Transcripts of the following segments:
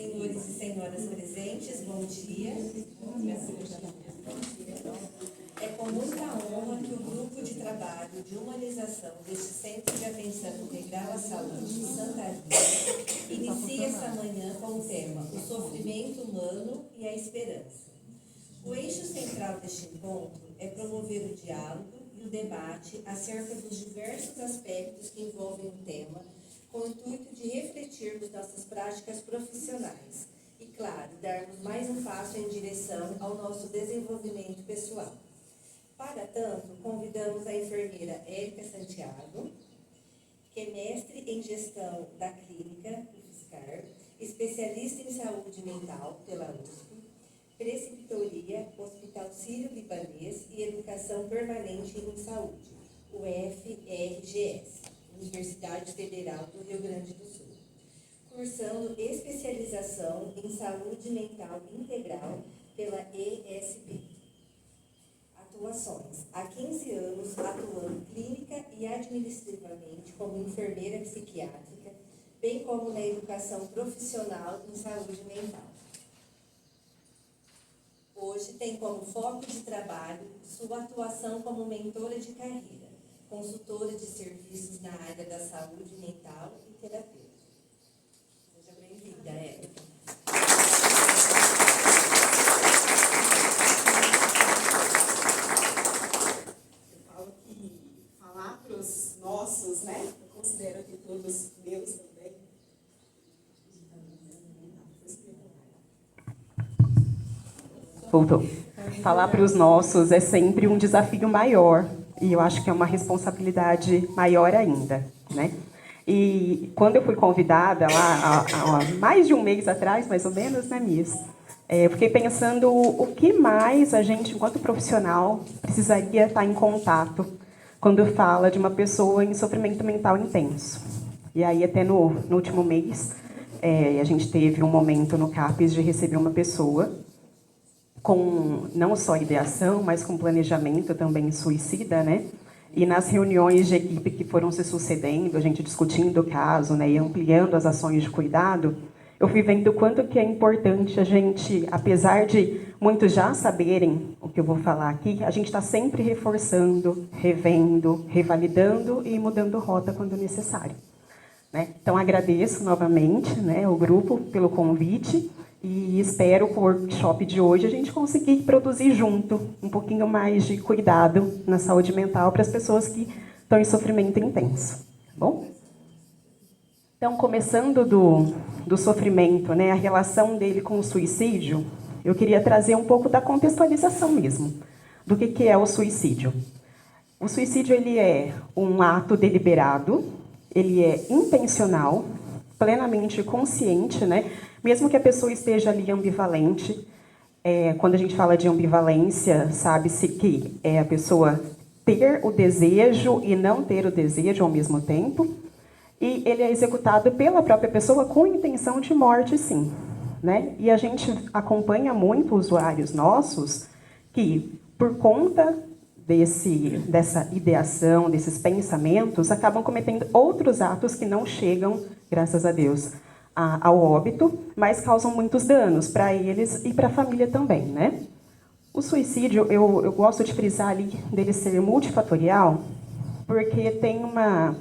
Senhores e senhoras presentes, bom dia. É com muita honra que o grupo de trabalho de humanização deste Centro de Atenção Integral à Saúde de Santa Rita inicia essa manhã com o tema O Sofrimento Humano e a Esperança. O eixo central deste encontro é promover o diálogo e o debate acerca dos diversos aspectos que envolvem o tema, com o intuito de refletirmos nossas práticas profissionais e, claro, darmos mais um passo em direção ao nosso desenvolvimento pessoal. Para tanto, convidamos a enfermeira Érica Santiago, que é mestre em gestão da clínica UFSCar, especialista em saúde mental pela USP, preceptoria, Hospital Sírio-Libanês e Educação Permanente em Saúde, UFRGS, Universidade Federal do Rio Grande do Sul, cursando especialização em saúde mental integral pela ESP. Atuações: há 15 anos atuando clínica e administrativamente como enfermeira psiquiátrica, bem como na educação profissional em saúde mental. Hoje tem como foco de trabalho sua atuação como mentora de carreira, consultora de serviços na área da saúde mental e terapeuta. Seja bem-vinda, Érica. Eu falo que falar para os nossos, né? Eu considero aqui todos meus também. Voltou. Falar para os nossos é sempre um desafio maior e eu acho que é uma responsabilidade maior ainda, né? E quando eu fui convidada lá há mais de um mês atrás, mais ou menos, né, Miss? Eu fiquei pensando o que mais a gente, enquanto profissional, precisaria estar em contato quando fala de uma pessoa em sofrimento mental intenso. E aí, até no último mês, a gente teve um momento no CAPES de receber uma pessoa com não só ideação, mas com planejamento também suicida, né? E nas reuniões de equipe que foram se sucedendo, a gente discutindo o caso, né, e ampliando as ações de cuidado, eu fui vendo o quanto que é importante a gente, apesar de muitos já saberem o que eu vou falar aqui, a gente está sempre reforçando, revendo, revalidando e mudando rota quando necessário, né? Então, agradeço novamente, né, o grupo pelo convite e espero com o workshop de hoje a gente conseguir produzir junto um pouquinho mais de cuidado na saúde mental para as pessoas que estão em sofrimento intenso. Tá bom? Então, começando do sofrimento, né, a relação dele com o suicídio, eu queria trazer um pouco da contextualização mesmo, do que é o suicídio. O suicídio ele é um ato deliberado, ele é intencional, plenamente consciente, né? Mesmo que a pessoa esteja ali ambivalente. Quando a gente fala de ambivalência, sabe-se que é a pessoa ter o desejo e não ter o desejo ao mesmo tempo. E ele é executado pela própria pessoa com intenção de morte, sim, né? E a gente acompanha muito usuários nossos que, por conta dessa ideação, desses pensamentos, acabam cometendo outros atos que não chegam, graças a Deus, ao óbito, mas causam muitos danos para eles e para a família também, né? O suicídio, eu gosto de frisar ali dele ser multifatorial, porque tem uma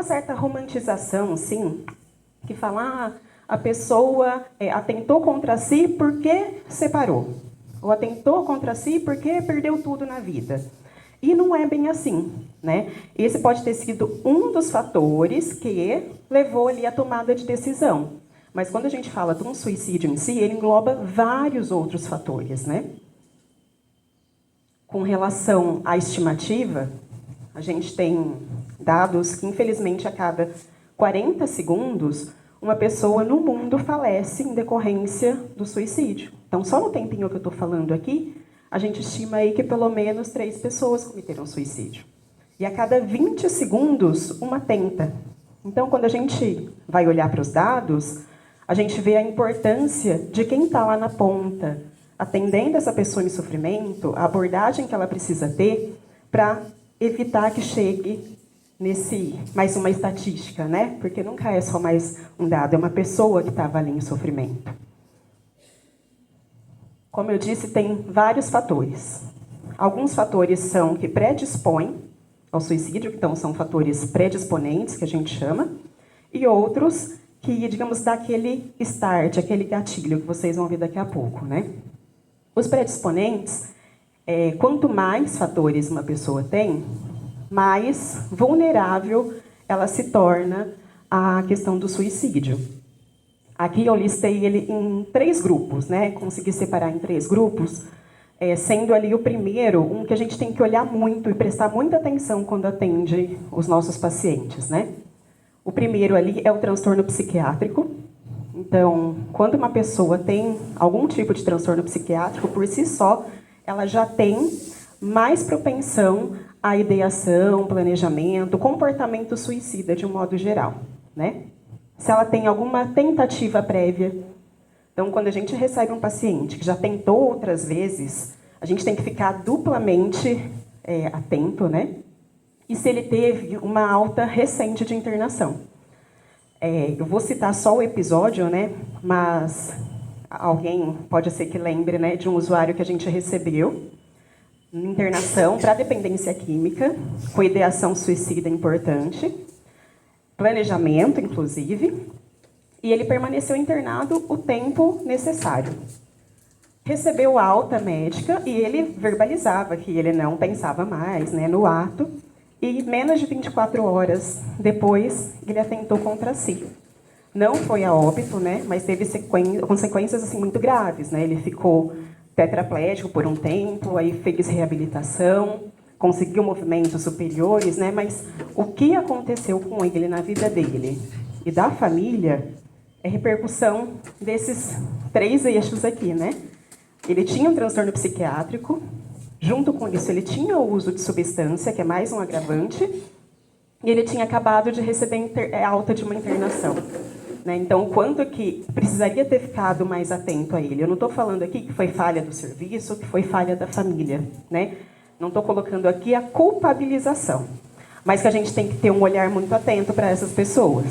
certa romantização, sim, que fala, a pessoa atentou contra si porque separou, ou atentou contra si porque perdeu tudo na vida. E não é bem assim, né? Esse pode ter sido um dos fatores que levou ali à tomada de decisão. Mas quando a gente fala de um suicídio em si, ele engloba vários outros fatores, né? Com relação à estimativa, a gente tem dados que, infelizmente, a cada 40 segundos, uma pessoa no mundo falece em decorrência do suicídio. Então, só no tempinho que eu estou falando aqui, a gente estima aí que pelo menos 3 pessoas cometeram suicídio. E a cada 20 segundos, uma tenta. Então, quando a gente vai olhar para os dados, a gente vê a importância de quem está lá na ponta, atendendo essa pessoa em sofrimento, a abordagem que ela precisa ter para evitar que chegue nesse mais uma estatística, né? Porque nunca é só mais um dado, é uma pessoa que estava ali em sofrimento. Como eu disse, tem vários fatores. Alguns fatores são que predispõem ao suicídio, então são fatores predisponentes, que a gente chama, e outros que, digamos, dá aquele start, aquele gatilho que vocês vão ver daqui a pouco, né? Os predisponentes, quanto mais fatores uma pessoa tem, mais vulnerável ela se torna à questão do suicídio. Aqui eu listei ele em 3 grupos, né? Consegui separar em 3 grupos, sendo ali o primeiro, um que a gente tem que olhar muito e prestar muita atenção quando atende os nossos pacientes, né? O primeiro ali é o transtorno psiquiátrico. Então, quando uma pessoa tem algum tipo de transtorno psiquiátrico, por si só, ela já tem mais propensão à ideação, planejamento, comportamento suicida de um modo geral, né? Se ela tem alguma tentativa prévia. Então, quando a gente recebe um paciente que já tentou outras vezes, a gente tem que ficar duplamente atento, né? E se ele teve uma alta recente de internação. Eu vou citar só o episódio, né? Mas alguém pode ser que lembre, né, de um usuário que a gente recebeu em internação para dependência química, com ideação suicida importante, planejamento, inclusive, e ele permaneceu internado o tempo necessário. Recebeu alta médica e ele verbalizava que ele não pensava mais, né, no ato, e menos de 24 horas depois ele atentou contra si. Não foi a óbito, né, mas teve consequências assim, muito graves, né? Ele ficou tetraplégico por um tempo, aí fez reabilitação, conseguiu movimentos superiores, né? Mas o que aconteceu com ele na vida dele e da família é repercussão desses 3 eixos aqui, né? Ele tinha um transtorno psiquiátrico, junto com isso ele tinha o uso de substância, que é mais um agravante, e ele tinha acabado de receber alta de uma internação. Né? Então, o quanto que precisaria ter ficado mais atento a ele? Eu não estou falando aqui que foi falha do serviço, que foi falha da família, né? Não estou colocando aqui a culpabilização, mas que a gente tem que ter um olhar muito atento para essas pessoas.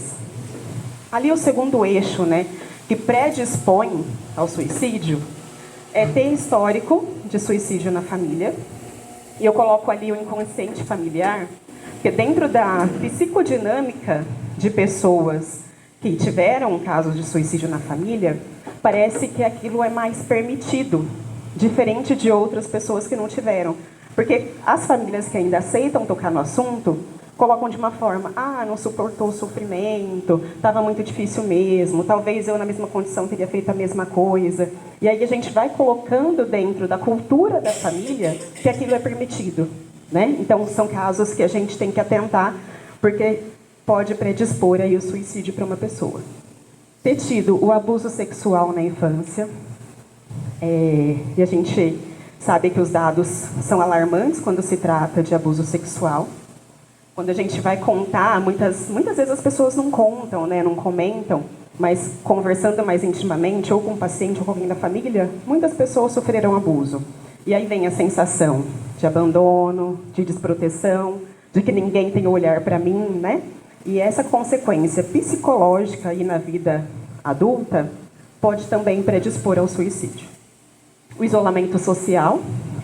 Ali o segundo eixo, né, que predispõe ao suicídio, é ter histórico de suicídio na família. E eu coloco ali o inconsciente familiar, porque dentro da psicodinâmica de pessoas que tiveram casos de suicídio na família, parece que aquilo é mais permitido, diferente de outras pessoas que não tiveram. Porque as famílias que ainda aceitam tocar no assunto, colocam de uma forma, não suportou o sofrimento, estava muito difícil mesmo, talvez eu na mesma condição teria feito a mesma coisa. E aí a gente vai colocando dentro da cultura da família que aquilo é permitido, né? Então são casos que a gente tem que atentar, porque pode predispor aí o suicídio para uma pessoa. Ter tido o abuso sexual na infância, e a gente sabe que os dados são alarmantes quando se trata de abuso sexual. Quando a gente vai contar, muitas vezes as pessoas não contam, né, não comentam, mas conversando mais intimamente, ou com o paciente ou com alguém da família, muitas pessoas sofreram abuso. E aí vem a sensação de abandono, de desproteção, de que ninguém tem olhar para mim, né? E essa consequência psicológica aí na vida adulta pode também predispor ao suicídio. O isolamento social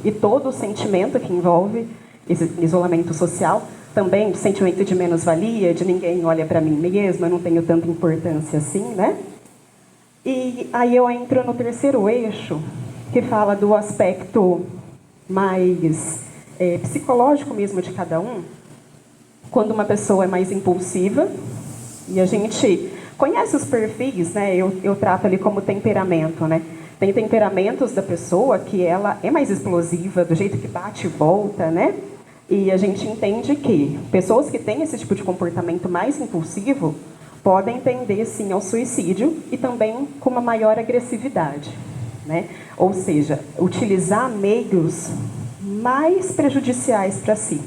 e todo o sentimento que envolve esse isolamento social, também de sentimento de menos-valia, de ninguém olha para mim mesma, eu não tenho tanta importância assim, né? E aí eu entro no terceiro eixo, que fala do aspecto mais psicológico mesmo de cada um, quando uma pessoa é mais impulsiva, e a gente conhece os perfis, né? Eu trato ali como temperamento, né? Tem temperamentos da pessoa que ela é mais explosiva, do jeito que bate e volta, né? E a gente entende que pessoas que têm esse tipo de comportamento mais impulsivo podem tender, sim, ao suicídio e também com uma maior agressividade, né? Ou seja, utilizar meios mais prejudiciais para si.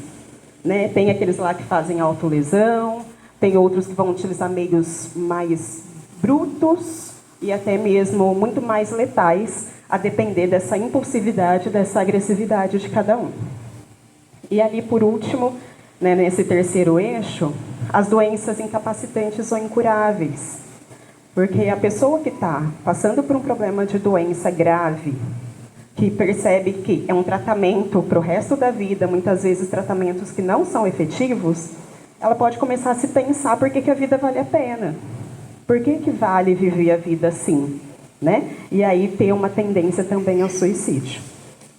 Né? Tem aqueles lá que fazem autolesão, tem outros que vão utilizar meios mais brutos e até mesmo muito mais letais, a depender dessa impulsividade, dessa agressividade de cada um. E ali, por último, né, nesse terceiro eixo, as doenças incapacitantes ou incuráveis. Porque a pessoa que está passando por um problema de doença grave, que percebe que é um tratamento para o resto da vida, muitas vezes tratamentos que não são efetivos, ela pode começar a se pensar por que a vida vale a pena. Por que vale viver a vida assim? Né? E aí ter uma tendência também ao suicídio.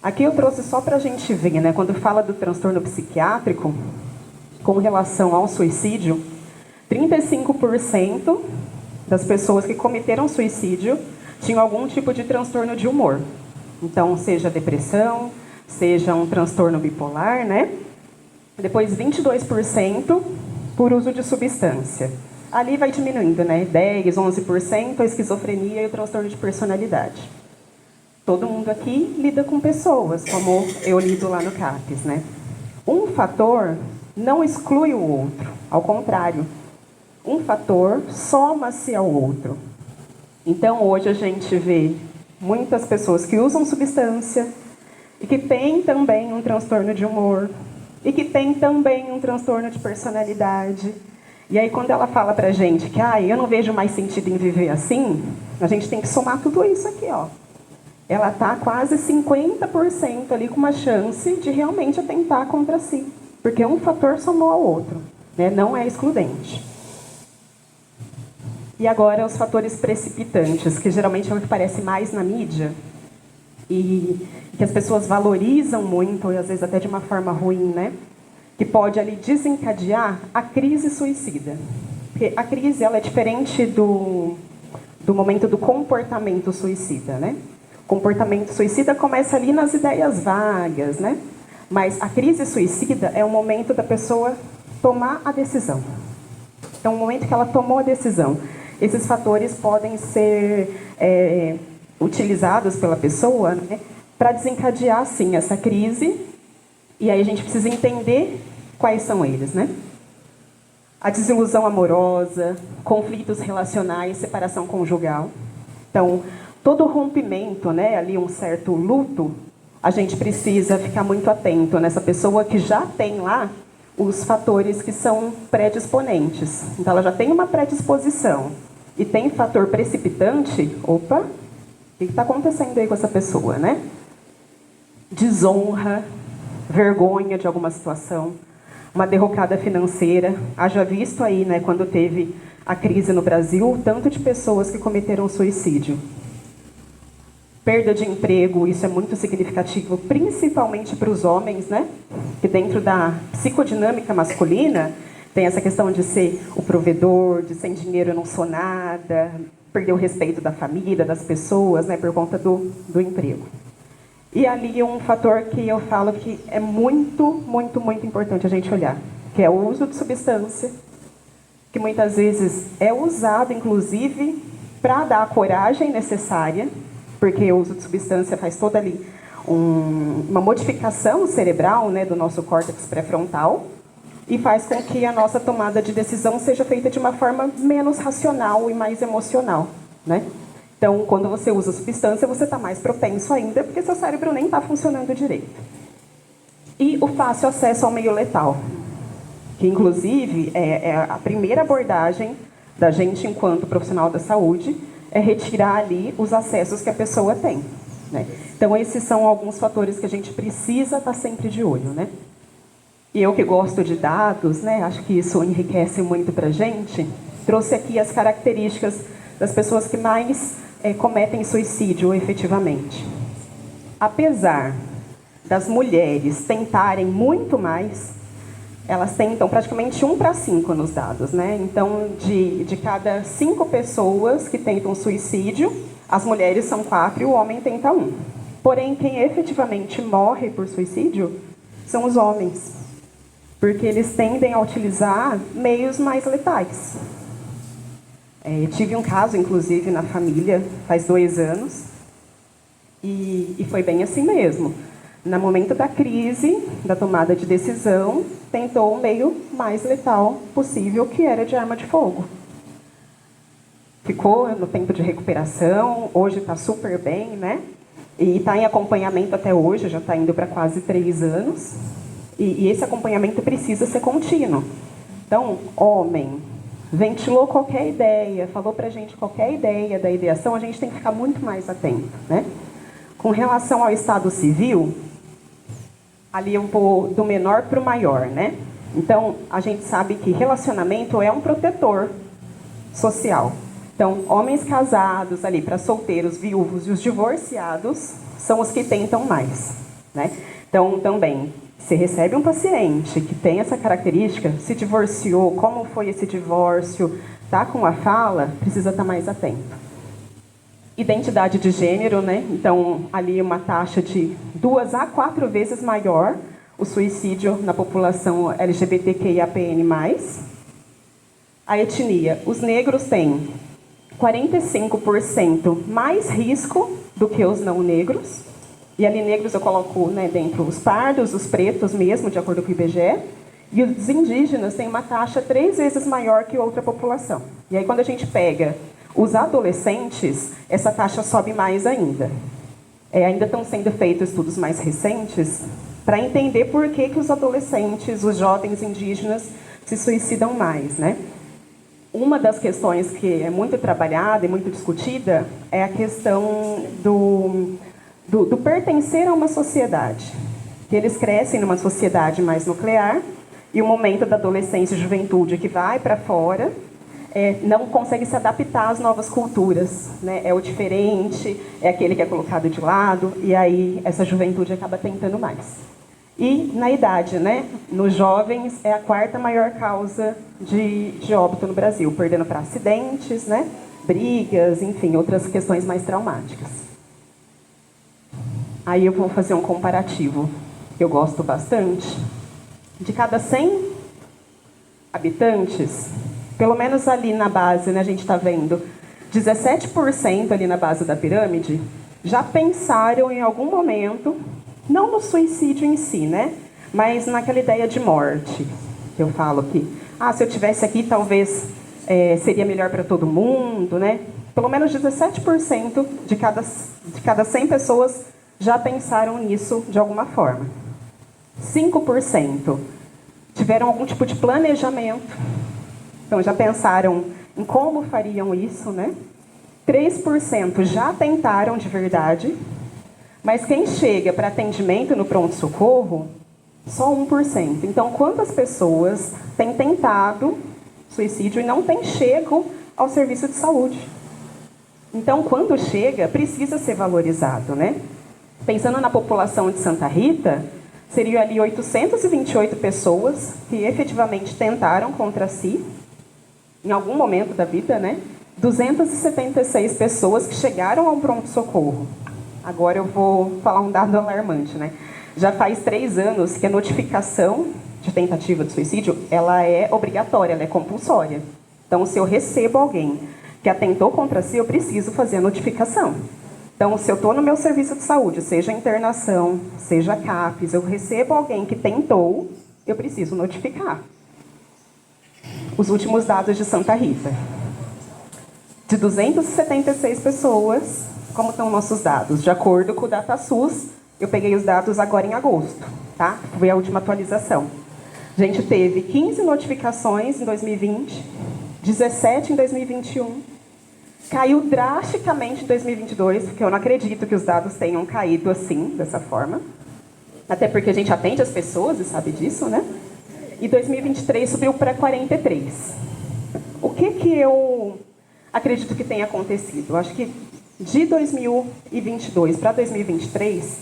Aqui eu trouxe só para a gente ver, né, quando fala do transtorno psiquiátrico, com relação ao suicídio, 35% das pessoas que cometeram suicídio tinham algum tipo de transtorno de humor. Então, seja depressão, seja um transtorno bipolar, né? Depois, 22% por uso de substância. Ali vai diminuindo, né? 10%, 11% a esquizofrenia e o transtorno de personalidade. Todo mundo aqui lida com pessoas, como eu lido lá no CAPES, né? Um fator não exclui o outro, ao contrário. Um fator soma-se ao outro. Então, hoje a gente vê muitas pessoas que usam substância e que têm também um transtorno de humor e que têm também um transtorno de personalidade. E aí, quando ela fala pra gente que eu não vejo mais sentido em viver assim, a gente tem que somar tudo isso aqui, ó. Ela está quase 50% ali com uma chance de realmente atentar contra si. Porque um fator somou ao outro, né? Não é excludente. E agora os fatores precipitantes, que geralmente é o que aparece mais na mídia e que as pessoas valorizam muito, e às vezes até de uma forma ruim, né? Que pode ali desencadear a crise suicida. Porque a crise ela é diferente do momento do comportamento suicida, né? O comportamento suicida começa ali nas ideias vagas, né? Mas a crise suicida é o momento da pessoa tomar a decisão. Então, o momento que ela tomou a decisão. Esses fatores podem ser utilizados pela pessoa, né, para desencadear, sim, essa crise. E aí a gente precisa entender quais são eles, né? A desilusão amorosa, conflitos relacionais, separação conjugal. Então, todo rompimento, né, ali um certo luto, a gente precisa ficar muito atento nessa pessoa que já tem lá os fatores que são predisponentes. Então, ela já tem uma predisposição e tem fator precipitante. Opa, o que está acontecendo aí com essa pessoa, né? Desonra, vergonha de alguma situação, uma derrocada financeira. Haja visto aí, né, quando teve a crise no Brasil, tanto de pessoas que cometeram suicídio. Perda de emprego, isso é muito significativo, principalmente para os homens, né? Que dentro da psicodinâmica masculina tem essa questão de ser o provedor, de sem dinheiro eu não sou nada, perder o respeito da família, das pessoas, né? Por conta do emprego. E ali um fator que eu falo que é muito, muito, muito importante a gente olhar, que é o uso de substância, que muitas vezes é usado, inclusive, para dar a coragem necessária, porque o uso de substância faz toda ali uma modificação cerebral, né, do nosso córtex pré-frontal e faz com que a nossa tomada de decisão seja feita de uma forma menos racional e mais emocional, né? Então, quando você usa substância, você está mais propenso ainda, porque seu cérebro nem está funcionando direito. E o fácil acesso ao meio letal, que inclusive é a primeira abordagem da gente enquanto profissional da saúde, é retirar ali os acessos que a pessoa tem, né? Então, esses são alguns fatores que a gente precisa estar sempre de olho, né? E eu que gosto de dados, né, acho que isso enriquece muito para a gente, trouxe aqui as características das pessoas que mais cometem suicídio efetivamente. Apesar das mulheres tentarem muito mais, elas tentam praticamente 1 para 5 nos dados, né? Então, de cada 5 pessoas que tentam suicídio, as mulheres são 4 e o homem tenta 1. Porém, quem efetivamente morre por suicídio são os homens, porque eles tendem a utilizar meios mais letais. Tive um caso, inclusive, na família, faz 2 anos, e foi bem assim mesmo. No momento da crise, da tomada de decisão, tentou o meio mais letal possível, que era de arma de fogo. Ficou no tempo de recuperação, hoje está super bem, né? E está em acompanhamento até hoje, já está indo para quase 3 anos. E esse acompanhamento precisa ser contínuo. Então, homem, ventilou qualquer ideia, falou para a gente qualquer ideia da ideação, a gente tem que ficar muito mais atento, né? Com relação ao estado civil, ali eu vou do menor para o maior, né? Então, a gente sabe que relacionamento é um protetor social. Então, homens casados ali, para solteiros, viúvos e os divorciados, são os que tentam mais, né? Então, também, se recebe um paciente que tem essa característica, se divorciou, como foi esse divórcio, tá com a fala, precisa estar mais atento. Identidade de gênero, né? Então, ali uma taxa de 2 a 4 vezes maior o suicídio na população LGBTQIAPN+. A etnia. Os negros têm 45% mais risco do que os não negros. E ali negros eu coloco, né, dentro os pardos, os pretos mesmo, de acordo com o IBGE. E os indígenas têm uma taxa 3 vezes maior que outra população. E aí quando a gente pega os adolescentes, essa taxa sobe mais ainda. Ainda estão sendo feitos estudos mais recentes para entender por que os adolescentes, os jovens indígenas, se suicidam mais, né? Uma das questões que é muito trabalhada e muito discutida é a questão do pertencer a uma sociedade. Que eles crescem numa sociedade mais nuclear e o momento da adolescência e juventude que vai para fora não consegue se adaptar às novas culturas, né? É o diferente, é aquele que é colocado de lado, e aí essa juventude acaba tentando mais. E na idade, né? Nos jovens é a 4ª maior causa de óbito no Brasil, perdendo para acidentes, né? Brigas, enfim, outras questões mais traumáticas. Aí eu vou fazer um comparativo que eu gosto bastante. De cada 100 habitantes, pelo menos ali na base, né, a gente está vendo, 17% ali na base da pirâmide já pensaram em algum momento, não no suicídio em si, né, mas naquela ideia de morte, que eu falo que, se eu tivesse aqui, talvez seria melhor para todo mundo, né? Pelo menos 17% de cada 100 pessoas já pensaram nisso de alguma forma. 5% tiveram algum tipo de planejamento. Então, já pensaram em como fariam isso, né? 3% já tentaram de verdade, mas quem chega para atendimento no pronto-socorro, só 1%. Então, quantas pessoas têm tentado suicídio e não têm chego ao serviço de saúde? Então, quando chega, precisa ser valorizado, né? Pensando na população de Santa Rita, seriam ali 828 pessoas que efetivamente tentaram contra si, em algum momento da vida, né? 276 pessoas que chegaram ao pronto-socorro. Agora eu vou falar um dado alarmante, né? Já faz 3 anos que a notificação de tentativa de suicídio, ela é obrigatória, ela é compulsória. Então, se eu recebo alguém que atentou contra si, eu preciso fazer a notificação. Então, se eu estou no meu serviço de saúde, seja internação, seja CAPES, eu recebo alguém que tentou, eu preciso notificar. Os últimos dados de Santa Rita. De 276 pessoas, como estão nossos dados? De acordo com o DataSUS, eu peguei os dados agora em agosto, tá? Foi a última atualização. A gente teve 15 notificações em 2020, 17 em 2021, caiu drasticamente em 2022, porque eu não acredito que os dados tenham caído assim, dessa forma. Até porque a gente atende as pessoas e sabe disso, né? E 2023 subiu para 43. O que eu acredito que tenha acontecido? Eu acho que de 2022 para 2023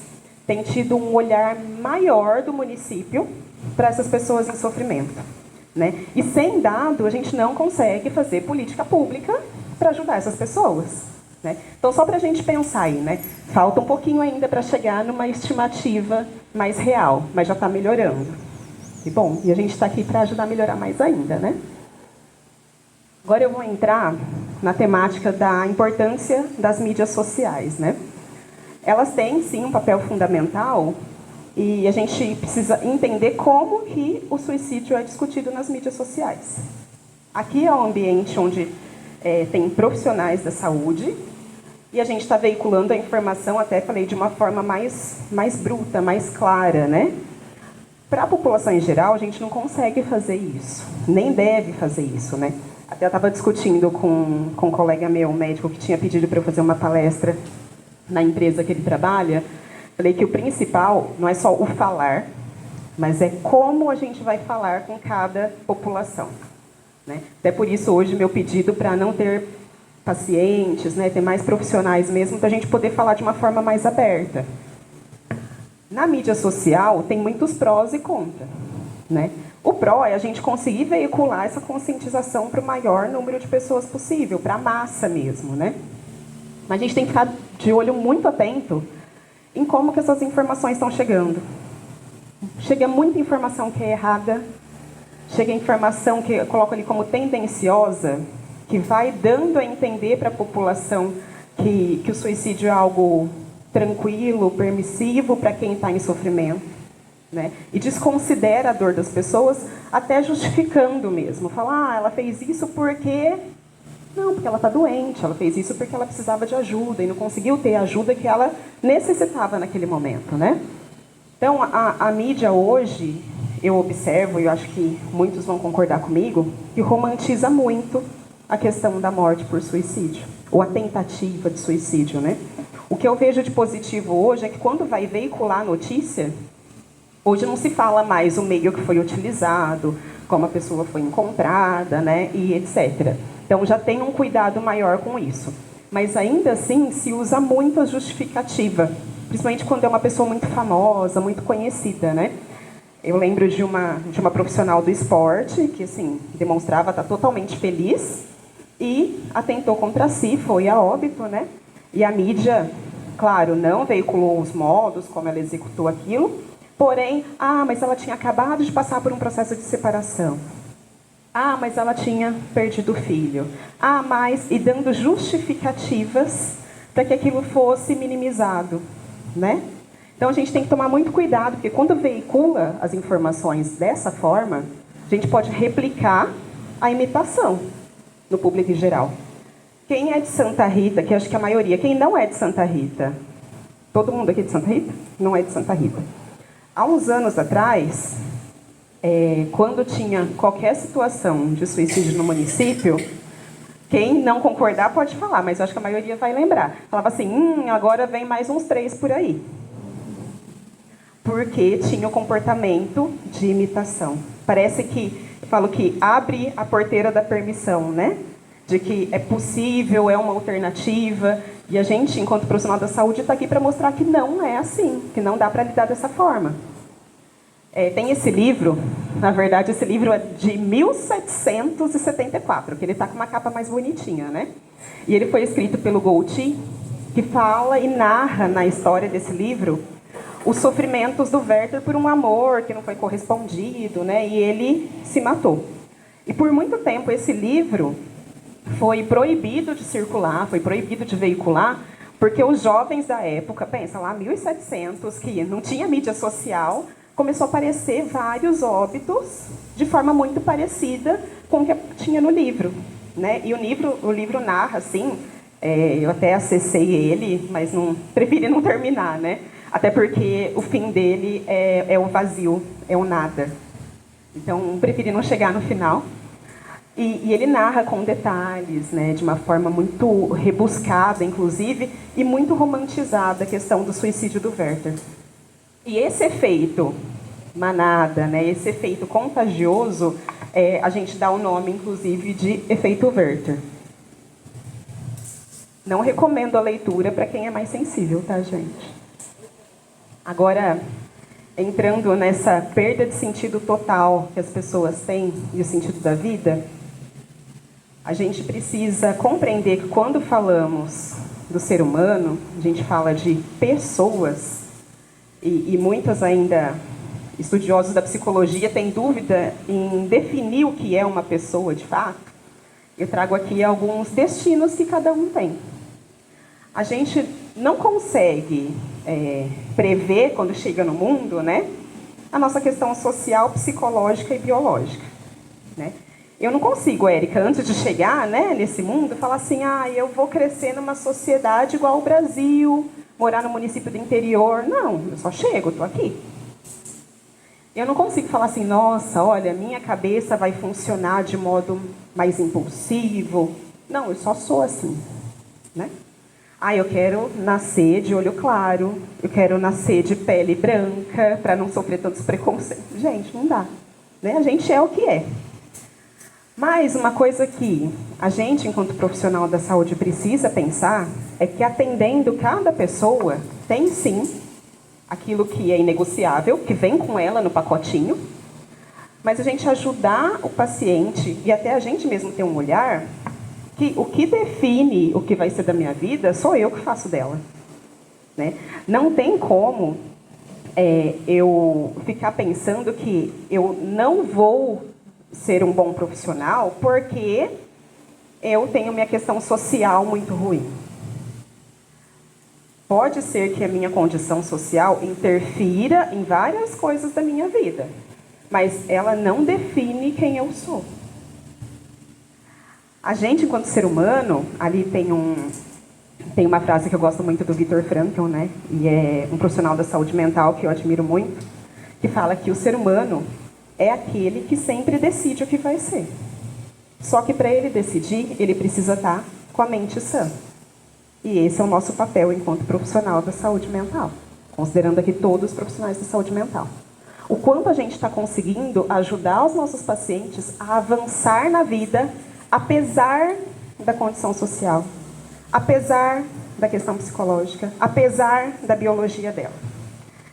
tem tido um olhar maior do município para essas pessoas em sofrimento, né? E sem dado, a gente não consegue fazer política pública para ajudar essas pessoas, né? Então, só para a gente pensar aí, né? Falta um pouquinho ainda para chegar numa estimativa mais real, mas já está melhorando. E bom, e a gente está aqui para ajudar a melhorar mais ainda, né? Agora eu vou entrar na temática da importância das mídias sociais, né? Elas têm, sim, um papel fundamental e a gente precisa entender como que o suicídio é discutido nas mídias sociais. Aqui é um ambiente onde tem profissionais da saúde e a gente está veiculando a informação, até falei, de uma forma mais bruta, mais clara, né? Para a população em geral, a gente não consegue fazer isso, nem deve fazer isso, né? Até eu estava discutindo com um colega meu, um médico, que tinha pedido para eu fazer uma palestra na empresa que ele trabalha. Falei que o principal não é só o falar, mas é como a gente vai falar com cada população, né? Até por isso, hoje, meu pedido para não ter pacientes, né, ter mais profissionais mesmo, para a gente poder falar de uma forma mais aberta. Na mídia social, tem muitos prós e contras, né? O pró é a gente conseguir veicular essa conscientização para o maior número de pessoas possível, para a massa mesmo, né? Mas a gente tem que ficar de olho muito atento em como que essas informações estão chegando. Chega muita informação que é errada, chega informação que eu coloco ali como tendenciosa, que vai dando a entender para a população que o suicídio é algo tranquilo, permissivo para quem está em sofrimento, né? E desconsidera a dor das pessoas, até justificando mesmo. Fala, ela fez isso porque... Não, porque ela está doente, ela fez isso porque ela precisava de ajuda e não conseguiu ter a ajuda que ela necessitava naquele momento, né? Então, a mídia hoje, eu observo, e eu acho que muitos vão concordar comigo, que romantiza muito a questão da morte por suicídio, ou a tentativa de suicídio, né? O que eu vejo de positivo hoje é que quando vai veicular a notícia, hoje não se fala mais o meio que foi utilizado, como a pessoa foi encontrada, né, e etc. Então já tem um cuidado maior com isso. Mas ainda assim se usa muito a justificativa, principalmente quando é uma pessoa muito famosa, muito conhecida, né? Eu lembro de uma profissional do esporte que assim demonstrava estar totalmente feliz e atentou contra si, foi a óbito, né? E a mídia, claro, não veiculou os modos como ela executou aquilo, porém, mas ela tinha acabado de passar por um processo de separação. Mas ela tinha perdido o filho. E dando justificativas para que aquilo fosse minimizado, né? Então a gente tem que tomar muito cuidado, porque quando veicula as informações dessa forma, a gente pode replicar a imitação no público em geral. Quem é de Santa Rita, que acho que a maioria, quem não é de Santa Rita? Todo mundo aqui é de Santa Rita? Não é de Santa Rita. Há uns anos atrás, quando tinha qualquer situação de suicídio no município, quem não concordar pode falar, mas eu acho que a maioria vai lembrar. Falava assim, agora vem mais uns 3 por aí. Porque tinha o comportamento de imitação. Parece que, eu falo que abre a porteira da permissão, né? De que é possível, é uma alternativa. E a gente, enquanto profissional da saúde, está aqui para mostrar que não é assim, que não dá para lidar dessa forma. Tem esse livro, na verdade, esse livro é de 1774, que ele está com uma capa mais bonitinha, né? E ele foi escrito pelo Gouty, que fala e narra na história desse livro os sofrimentos do Werther por um amor que não foi correspondido, né? E ele se matou. E por muito tempo esse livro foi proibido de circular, foi proibido de veicular, porque os jovens da época, pensa lá, 1700, que não tinha mídia social, começou a aparecer vários óbitos de forma muito parecida com o que tinha no livro, né? E o livro narra, assim, eu até acessei ele, mas preferi não terminar, né? Até porque o fim dele é o vazio, é o nada. Então, preferi não chegar no final. E ele narra com detalhes, né, de uma forma muito rebuscada, inclusive, e muito romantizada a questão do suicídio do Werther. E esse efeito manada, né, esse efeito contagioso, a gente dá o nome, inclusive, de efeito Werther. Não recomendo a leitura para quem é mais sensível, tá, gente? Agora, entrando nessa perda de sentido total que as pessoas têm e o sentido da vida, a gente precisa compreender que quando falamos do ser humano, a gente fala de pessoas, e muitos ainda estudiosos da psicologia têm dúvida em definir o que é uma pessoa de fato. Eu trago aqui alguns destinos que cada um tem. A gente não consegue prever, quando chega no mundo, né, a nossa questão social, psicológica e biológica, né? Eu não consigo, Érica, antes de chegar, né, nesse mundo, falar assim, eu vou crescer numa sociedade igual ao Brasil, morar no município do interior. Não, eu só chego, estou aqui. eu não consigo falar assim, nossa, olha, minha cabeça vai funcionar de modo mais impulsivo. Não, eu só sou assim, né? Ah, eu quero nascer de olho claro, eu quero nascer de pele branca, para não sofrer tantos preconceitos. Gente, não dá. Né? A gente é o que é. Mas uma coisa que a gente, enquanto profissional da saúde, precisa pensar é que atendendo cada pessoa, tem sim aquilo que é inegociável, que vem com ela no pacotinho, mas a gente ajudar o paciente e até a gente mesmo ter um olhar que o que define o que vai ser da minha vida sou eu que faço dela. Né? Não tem como eu ficar pensando que eu não vou ser um bom profissional porque eu tenho minha questão social muito ruim. Pode ser que a minha condição social interfira em várias coisas da minha vida, mas ela não define quem eu sou. A gente, enquanto ser humano, ali tem uma frase que eu gosto muito do Viktor Frankl, né? E é um profissional da saúde mental que eu admiro muito, que fala que o ser humano é aquele que sempre decide o que vai ser. Só que para ele decidir, ele precisa estar com a mente sã. E esse é o nosso papel enquanto profissional da saúde mental, considerando aqui todos os profissionais da saúde mental. O quanto a gente está conseguindo ajudar os nossos pacientes a avançar na vida, apesar da condição social, apesar da questão psicológica, apesar da biologia dela.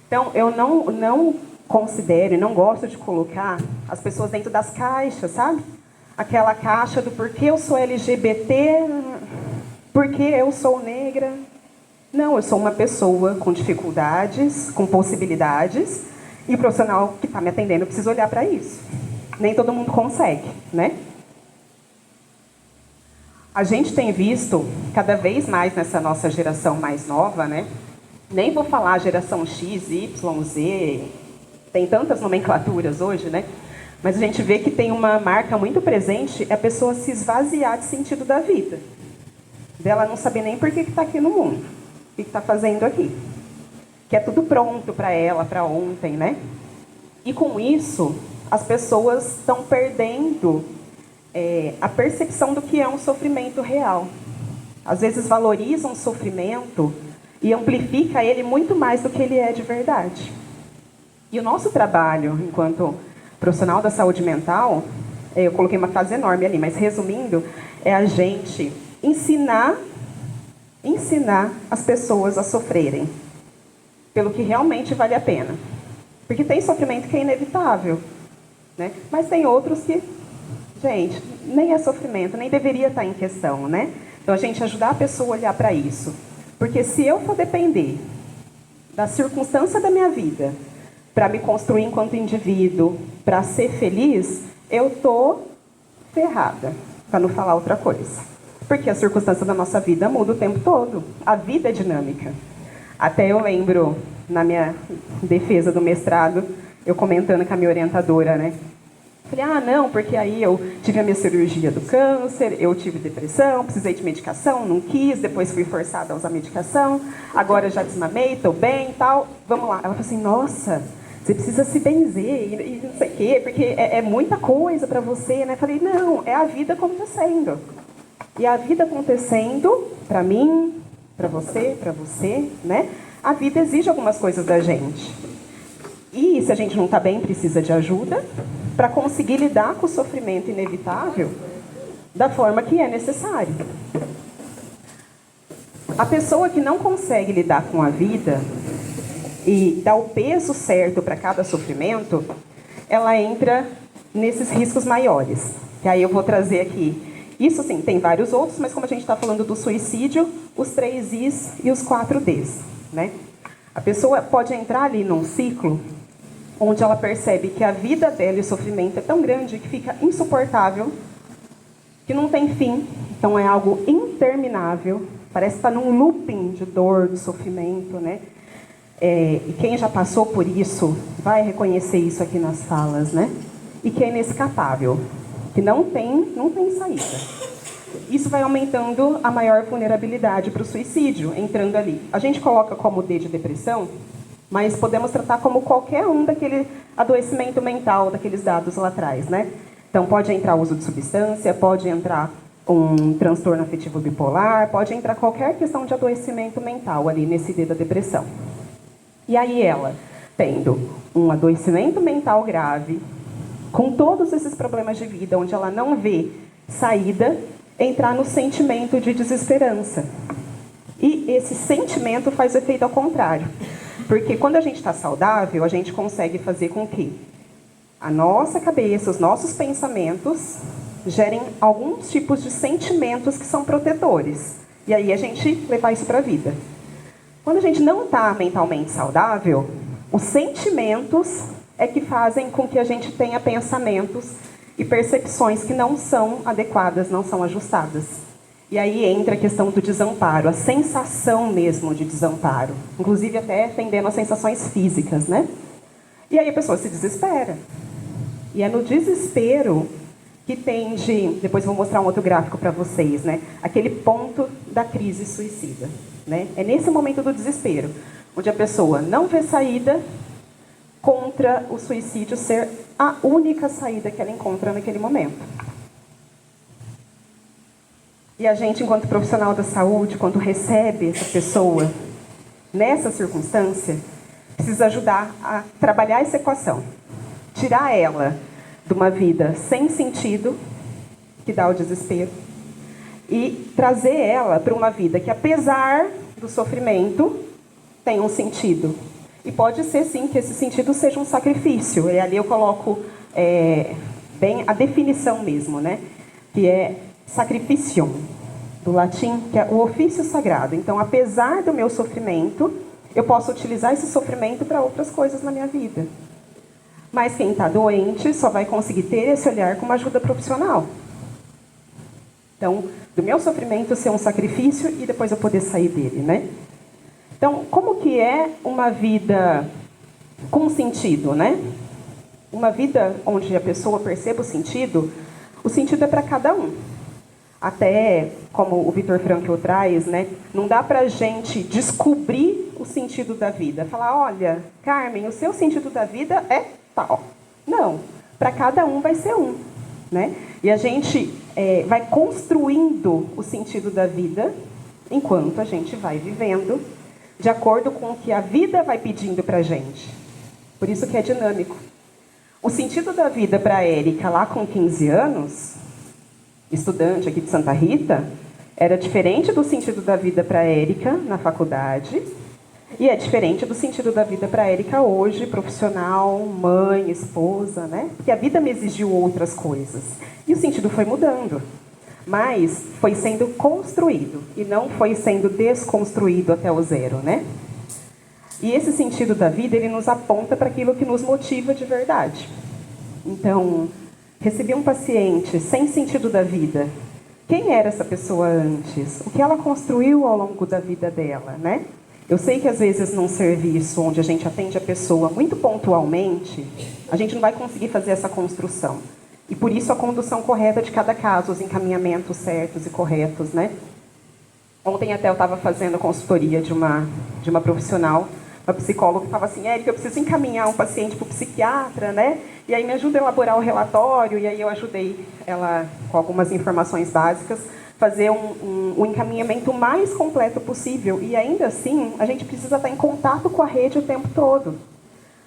Então, eu não considero e não gosto de colocar as pessoas dentro das caixas, sabe? Aquela caixa do porquê eu sou LGBT, porque eu sou negra. Não, eu sou uma pessoa com dificuldades, com possibilidades, e o profissional que está me atendendo precisa olhar para isso. Nem todo mundo consegue, né? A gente tem visto cada vez mais nessa nossa geração mais nova, né? Nem vou falar geração X, Y, Z, tem tantas nomenclaturas hoje, né? Mas a gente vê que tem uma marca muito presente, é a pessoa se esvaziar de sentido da vida. Dela não saber nem por que está aqui no mundo, o que está fazendo aqui. Que é tudo pronto para ela, para ontem, né? E com isso, as pessoas estão perdendo a percepção do que é um sofrimento real. Às vezes valorizam o sofrimento e amplifica ele muito mais do que ele é de verdade. E o nosso trabalho, enquanto profissional da saúde mental, eu coloquei uma frase enorme ali, mas resumindo, é a gente ensinar as pessoas a sofrerem pelo que realmente vale a pena. Porque tem sofrimento que é inevitável, né? Mas tem outros que, gente, nem é sofrimento, nem deveria estar em questão, né? Então, a gente ajudar a pessoa a olhar para isso. Porque se eu for depender da circunstância da minha vida para me construir enquanto indivíduo, para ser feliz, eu estou ferrada, para não falar outra coisa. Porque a circunstância da nossa vida muda o tempo todo. A vida é dinâmica. Até eu lembro, na minha defesa do mestrado, eu comentando com a minha orientadora, né? Falei, não, porque aí eu tive a minha cirurgia do câncer, eu tive depressão, precisei de medicação, não quis, depois fui forçada a usar medicação, agora já desmamei, estou bem e tal, vamos lá. Ela falou assim, nossa, você precisa se benzer e não sei o quê, porque é muita coisa para você, né? Falei, não, é a vida acontecendo. E a vida acontecendo, para mim, para você, né? A vida exige algumas coisas da gente. E se a gente não está bem, precisa de ajuda para conseguir lidar com o sofrimento inevitável da forma que é necessário. A pessoa que não consegue lidar com a vida e dar o peso certo para cada sofrimento, ela entra nesses riscos maiores. Que aí eu vou trazer aqui. Isso, sim, tem vários outros, mas como a gente está falando do suicídio, os 3 Is e os 4 Ds, né? A pessoa pode entrar ali num ciclo onde ela percebe que a vida dela e o sofrimento é tão grande que fica insuportável, que não tem fim, então é algo interminável, parece estar num looping de dor, de sofrimento, né? E quem já passou por isso vai reconhecer isso aqui nas falas, né? E que é inescapável, que não tem saída. Isso vai aumentando a maior vulnerabilidade para o suicídio, entrando ali. A gente coloca como D de depressão, mas podemos tratar como qualquer um daquele adoecimento mental, daqueles dados lá atrás, né? Então, pode entrar o uso de substância, pode entrar um transtorno afetivo bipolar, pode entrar qualquer questão de adoecimento mental ali nesse D da depressão. E aí ela, tendo um adoecimento mental grave, com todos esses problemas de vida, onde ela não vê saída, entrar no sentimento de desesperança. E esse sentimento faz o efeito ao contrário. Porque quando a gente está saudável, a gente consegue fazer com que a nossa cabeça, os nossos pensamentos, gerem alguns tipos de sentimentos que são protetores. E aí a gente levar isso para a vida. Quando a gente não está mentalmente saudável, os sentimentos é que fazem com que a gente tenha pensamentos e percepções que não são adequadas, não são ajustadas. E aí entra a questão do desamparo, a sensação mesmo de desamparo. Inclusive até tendendo a sensações físicas, né? E aí a pessoa se desespera. E é no desespero que tende, depois eu vou mostrar um outro gráfico para vocês, né? Aquele ponto da crise suicida, né? É nesse momento do desespero, onde a pessoa não vê saída contra o suicídio ser a única saída que ela encontra naquele momento. E a gente, enquanto profissional da saúde, quando recebe essa pessoa nessa circunstância, precisa ajudar a trabalhar essa equação. Tirar ela de uma vida sem sentido, que dá o desespero, e trazer ela para uma vida que, apesar do sofrimento, tem um sentido. E pode ser, sim, que esse sentido seja um sacrifício. E ali eu coloco bem a definição mesmo, né? Que é sacrificium, do latim, que é o ofício sagrado. Então, apesar do meu sofrimento, eu posso utilizar esse sofrimento para outras coisas na minha vida. Mas quem está doente só vai conseguir ter esse olhar com uma ajuda profissional. Então, do meu sofrimento ser um sacrifício e depois eu poder sair dele, né? Então, como que é uma vida com sentido, né? Uma vida onde a pessoa perceba o sentido é para cada um. Até, como o Viktor Frankl traz, né? Não dá para a gente descobrir o sentido da vida. Falar, olha, Carmen, o seu sentido da vida é tal. Não, para cada um vai ser um, né? E a gente vai construindo o sentido da vida enquanto a gente vai vivendo de acordo com o que a vida vai pedindo para a gente. Por isso que é dinâmico. O sentido da vida para a Érica, lá com 15 anos, estudante aqui de Santa Rita, era diferente do sentido da vida para a Érica na faculdade, e é diferente do sentido da vida para a Érica hoje, profissional, mãe, esposa, né? Porque a vida me exigiu outras coisas. E o sentido foi mudando. Mas foi sendo construído e não foi sendo desconstruído até o zero, né? E esse sentido da vida, ele nos aponta para aquilo que nos motiva de verdade. Então, recebi um paciente sem sentido da vida. Quem era essa pessoa antes? O que ela construiu ao longo da vida dela, né? Eu sei que às vezes num serviço onde a gente atende a pessoa muito pontualmente, a gente não vai conseguir fazer essa construção. E por isso a condução correta de cada caso, os encaminhamentos certos e corretos, né? Ontem até eu estava fazendo consultoria de uma profissional, uma psicóloga, que estava assim, Érica, eu preciso encaminhar um paciente para o psiquiatra, né? E aí me ajuda a elaborar o relatório, e aí eu ajudei ela com algumas informações básicas, fazer um encaminhamento mais completo possível. E ainda assim, a gente precisa estar em contato com a rede o tempo todo.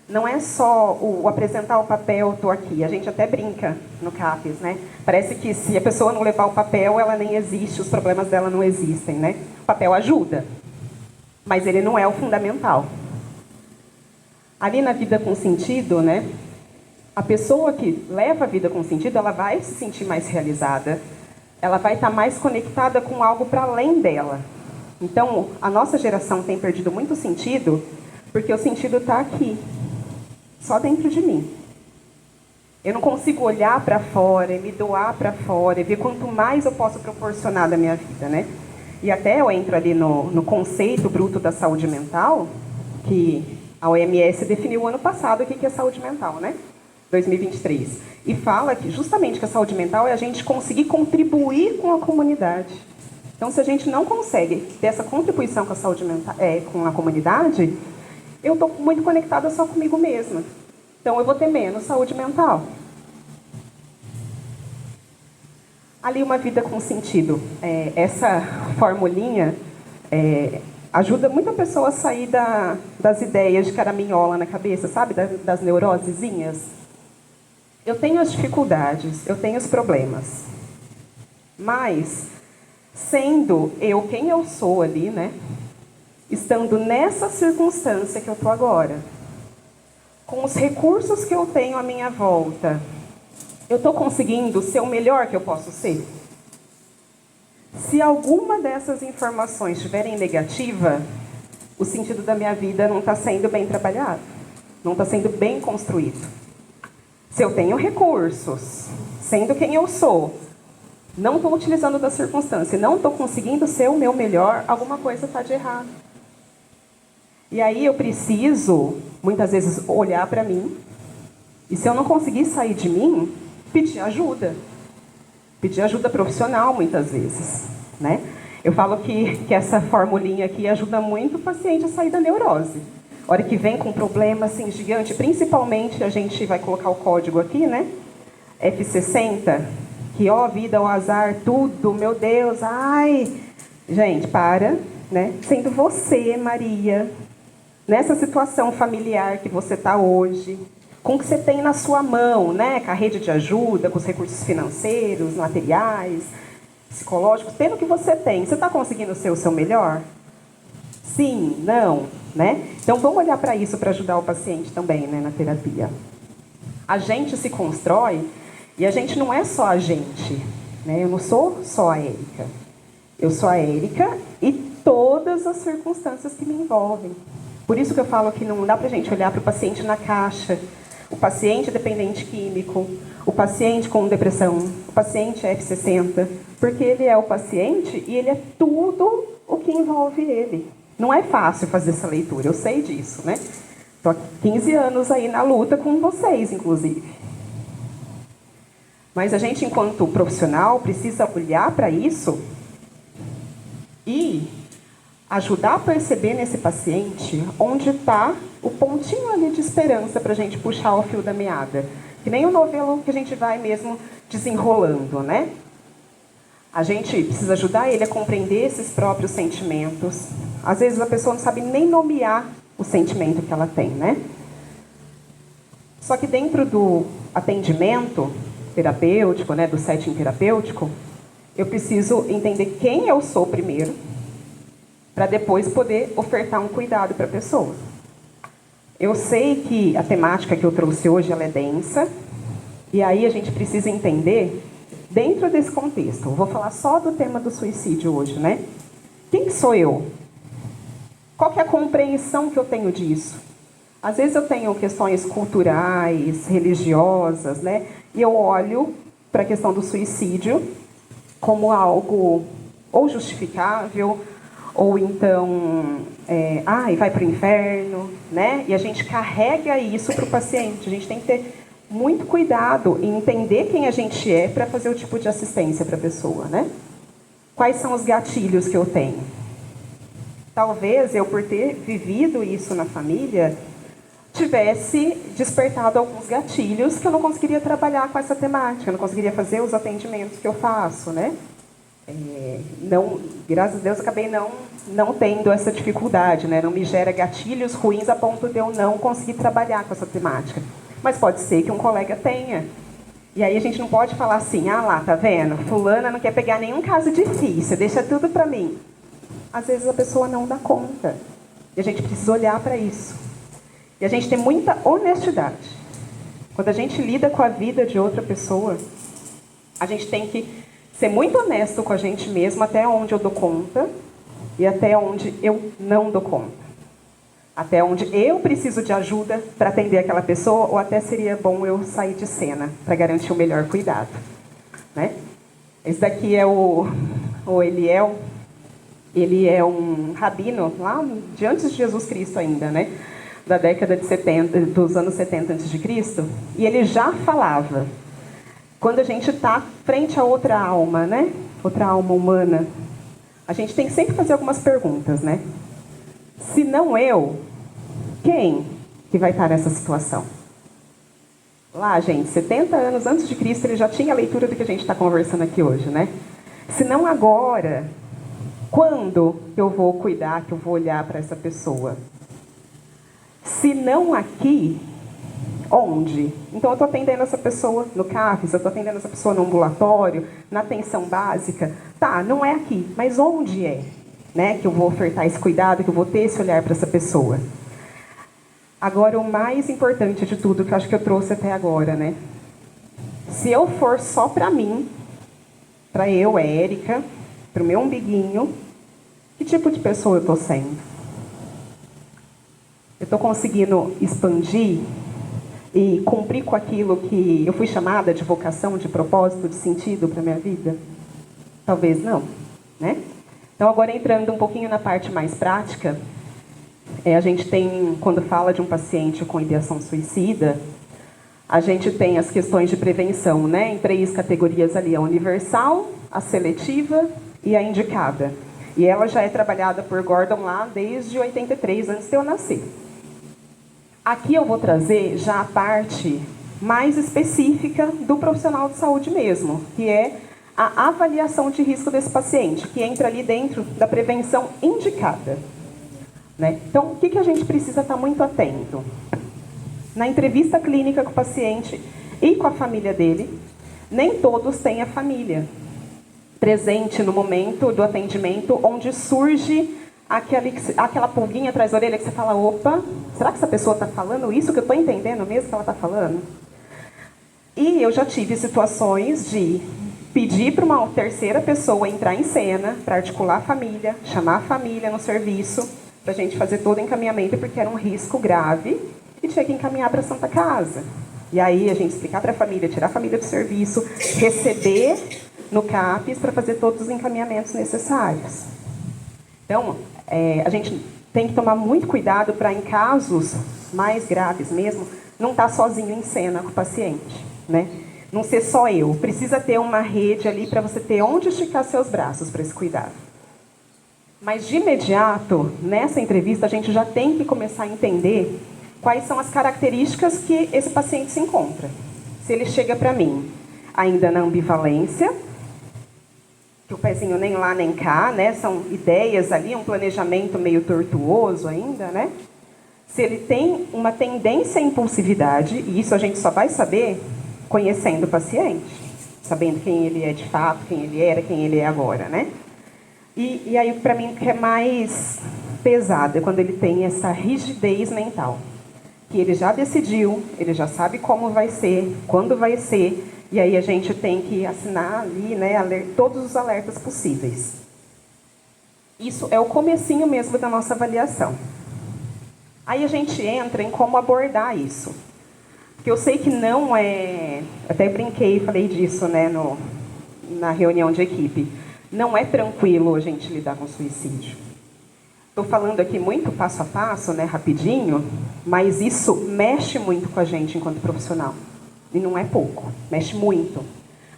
Não é só o apresentar o papel, estou aqui. A gente até brinca no CAPES, né? Parece que se a pessoa não levar o papel, ela nem existe, os problemas dela não existem, né? O papel ajuda, mas ele não é o fundamental. Ali na vida com sentido, né? A pessoa que leva a vida com sentido, ela vai se sentir mais realizada, ela vai estar mais conectada com algo para além dela. Então, a nossa geração tem perdido muito sentido, porque o sentido está aqui, só dentro de mim. Eu não consigo olhar para fora, me doar para fora, e ver quanto mais eu posso proporcionar da minha vida, né? E até eu entro ali no conceito bruto da saúde mental, que a OMS definiu ano passado o que é saúde mental, né? 2023. E fala que justamente que a saúde mental é a gente conseguir contribuir com a comunidade. Então, se a gente não consegue ter essa contribuição com a saúde mental, com a comunidade, eu estou muito conectada só comigo mesma. Então, eu vou ter menos saúde mental. Ali, uma vida com sentido. Essa formulinha ajuda muita pessoa a sair das ideias de caraminhola na cabeça, sabe? Das neurosezinhas. Eu tenho as dificuldades, eu tenho os problemas. Mas, sendo eu quem eu sou ali, né? Estando nessa circunstância que eu estou agora, com os recursos que eu tenho à minha volta, eu estou conseguindo ser o melhor que eu posso ser? Se alguma dessas informações estiverem negativa, o sentido da minha vida não está sendo bem trabalhado, não está sendo bem construído. Se eu tenho recursos, sendo quem eu sou, não estou utilizando da circunstância, não estou conseguindo ser o meu melhor, alguma coisa está de errado. E aí eu preciso, muitas vezes, olhar para mim, e se eu não conseguir sair de mim, pedir ajuda. Pedir ajuda profissional, muitas vezes, né? Eu falo que essa formulinha aqui ajuda muito o paciente a sair da neurose. A hora que vem com um problema assim, gigante, principalmente, a gente vai colocar o código aqui, né? F60, que ó, vida, ó, azar, tudo, meu Deus, ai... Gente, para, né? Sendo você, Maria, nessa situação familiar que você está hoje, com o que você tem na sua mão, né? Com a rede de ajuda, com os recursos financeiros, materiais, psicológicos, tendo o que você tem, você está conseguindo ser o seu melhor? Sim, não, né? Então vamos olhar para isso para ajudar o paciente também, né, na terapia. A gente se constrói e a gente não é só a gente, né? Eu não sou só a Érica. Eu sou a Érica e todas as circunstâncias que me envolvem. Por isso que eu falo que não dá para a gente olhar para o paciente na caixa. O paciente dependente químico, o paciente com depressão, o paciente F60, porque ele é o paciente e ele é tudo o que envolve ele. Não é fácil fazer essa leitura, eu sei disso, né? Estou há 15 anos aí na luta com vocês, inclusive. Mas a gente, enquanto profissional, precisa olhar para isso e ajudar a perceber nesse paciente onde está o pontinho ali de esperança para a gente puxar o fio da meada. Que nem o novelo que a gente vai mesmo desenrolando, né? A gente precisa ajudar ele a compreender esses próprios sentimentos. Às vezes a pessoa não sabe nem nomear o sentimento que ela tem, né? Só que dentro do atendimento terapêutico, né, do setting terapêutico, eu preciso entender quem eu sou primeiro, para depois poder ofertar um cuidado para a pessoa. Eu sei que a temática que eu trouxe hoje ela é densa, e aí a gente precisa entender, dentro desse contexto, eu vou falar só do tema do suicídio hoje, né? Quem sou eu? Qual que é a compreensão que eu tenho disso? Às vezes eu tenho questões culturais, religiosas, né? E eu olho para a questão do suicídio como algo ou justificável, ou então, vai para o inferno, né? E a gente carrega isso para o paciente. A gente tem que ter muito cuidado em entender quem a gente é para fazer o tipo de assistência para a pessoa, né? Quais são os gatilhos que eu tenho? Talvez eu, por ter vivido isso na família, tivesse despertado alguns gatilhos que eu não conseguiria trabalhar com essa temática, eu não conseguiria fazer os atendimentos que eu faço, né? Graças a Deus, acabei não tendo essa dificuldade, né? Não me gera gatilhos ruins a ponto de eu não conseguir trabalhar com essa temática. Mas pode ser que um colega tenha. E aí a gente não pode falar assim, tá vendo? Fulana não quer pegar nenhum caso difícil, deixa tudo para mim. Às vezes a pessoa não dá conta. E a gente precisa olhar para isso. E a gente tem muita honestidade. Quando a gente lida com a vida de outra pessoa, a gente tem que ser muito honesto com a gente mesmo, até onde eu dou conta e até onde eu não dou conta. Até onde eu preciso de ajuda para atender aquela pessoa, ou até seria bom eu sair de cena para garantir o melhor cuidado, né? Esse daqui é o Eliel. Ele é um rabino lá de antes de Jesus Cristo ainda, né? Da década de 70, dos anos 70 a.C. E ele já falava, quando a gente está frente a outra alma, né? Outra alma humana, a gente tem que sempre fazer algumas perguntas, né? Se não eu, Quem que vai estar nessa situação? Lá, gente, 70 anos antes de Cristo, ele já tinha a leitura do que a gente está conversando aqui hoje, né? Se não agora, quando eu vou cuidar, que eu vou olhar para essa pessoa? Se não aqui, onde? Então, eu estou atendendo essa pessoa no CAPES, eu estou atendendo essa pessoa no ambulatório, na atenção básica. Tá, não é aqui, mas onde é? Né, que eu vou ofertar esse cuidado, que eu vou ter esse olhar para essa pessoa. Agora, o mais importante de tudo, que eu acho que eu trouxe até agora, né? Se eu for só para mim, para eu, Érica, para o meu umbiguinho, que tipo de pessoa eu estou sendo? Eu estou conseguindo expandir e cumprir com aquilo que eu fui chamada de vocação, de propósito, de sentido para a minha vida? Talvez não, né? Então, agora entrando um pouquinho na parte mais prática, a gente tem, quando fala de um paciente com ideação suicida, a gente tem as questões de prevenção, né? Em 3 categorias ali, a universal, a seletiva e a indicada. E ela já é trabalhada por Gordon lá desde 83, antes de eu nascer. Aqui eu vou trazer já a parte mais específica do profissional de saúde mesmo, que é a avaliação de risco desse paciente, que entra ali dentro da prevenção indicada. Né? Então, o que a gente precisa estar muito atento? Na entrevista clínica com o paciente e com a família dele, nem todos têm a família presente no momento do atendimento, onde surge aquela pulguinha atrás da orelha que você fala, opa, será que essa pessoa está falando isso que eu estou entendendo mesmo que ela está falando? E eu já tive situações de pedir para uma terceira pessoa entrar em cena, para articular a família, chamar a família no serviço, para a gente fazer todo o encaminhamento, porque era um risco grave e tinha que encaminhar para a Santa Casa. E aí a gente explicar para a família, tirar a família do serviço, receber no CAPES para fazer todos os encaminhamentos necessários. Então, a gente tem que tomar muito cuidado para, em casos mais graves mesmo, não estar sozinho em cena com o paciente, né? Não ser só eu. Precisa ter uma rede ali para você ter onde esticar seus braços para esse cuidado. Mas, de imediato, nessa entrevista, a gente já tem que começar a entender quais são as características que esse paciente se encontra. Se ele chega para mim ainda na ambivalência, que o pezinho nem lá nem cá, né? São ideias ali, um planejamento meio tortuoso ainda, né? Se ele tem uma tendência à impulsividade, e isso a gente só vai saber conhecendo o paciente, sabendo quem ele é de fato, quem ele era, quem ele é agora, né? E aí, para mim, o que é mais pesado é quando ele tem essa rigidez mental. Que ele já decidiu, ele já sabe como vai ser, quando vai ser, e aí a gente tem que assinar ali, né, todos os alertas possíveis. Isso é o comecinho mesmo da nossa avaliação. Aí a gente entra em como abordar isso. Porque eu sei que não é... Até brinquei e falei disso, né, na reunião de equipe. Não é tranquilo a gente lidar com suicídio. Estou falando aqui muito passo a passo, né, rapidinho, mas isso mexe muito com a gente enquanto profissional. E não é pouco, mexe muito.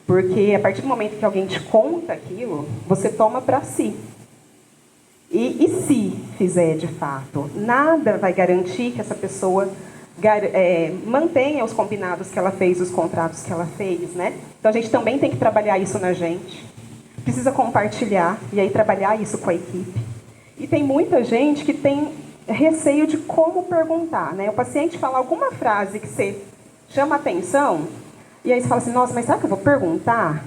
Porque a partir do momento que alguém te conta aquilo, você toma para si. E se fizer de fato? Nada vai garantir que essa pessoa mantenha os combinados que ela fez, os contratos que ela fez, né? Então a gente também tem que trabalhar isso na gente. Precisa compartilhar e aí trabalhar isso com a equipe. E tem muita gente que tem receio de como perguntar, né? O paciente fala alguma frase que você chama atenção, e aí você fala assim, nossa, mas será que eu vou perguntar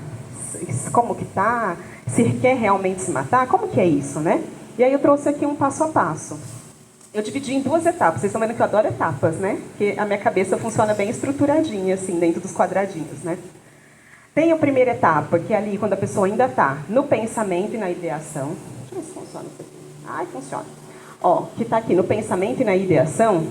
como que tá? Se quer realmente se matar? Como que é isso, né? E aí eu trouxe aqui um passo a passo. Eu dividi em 2 etapas. Vocês estão vendo que eu adoro etapas, né? Porque a minha cabeça funciona bem estruturadinha, assim, dentro dos quadradinhos, né? Tem a primeira etapa, que é ali quando a pessoa ainda está no pensamento e na ideação. Deixa eu ver se funciona isso aqui. Ai, funciona. Ó, que está aqui no pensamento e na ideação,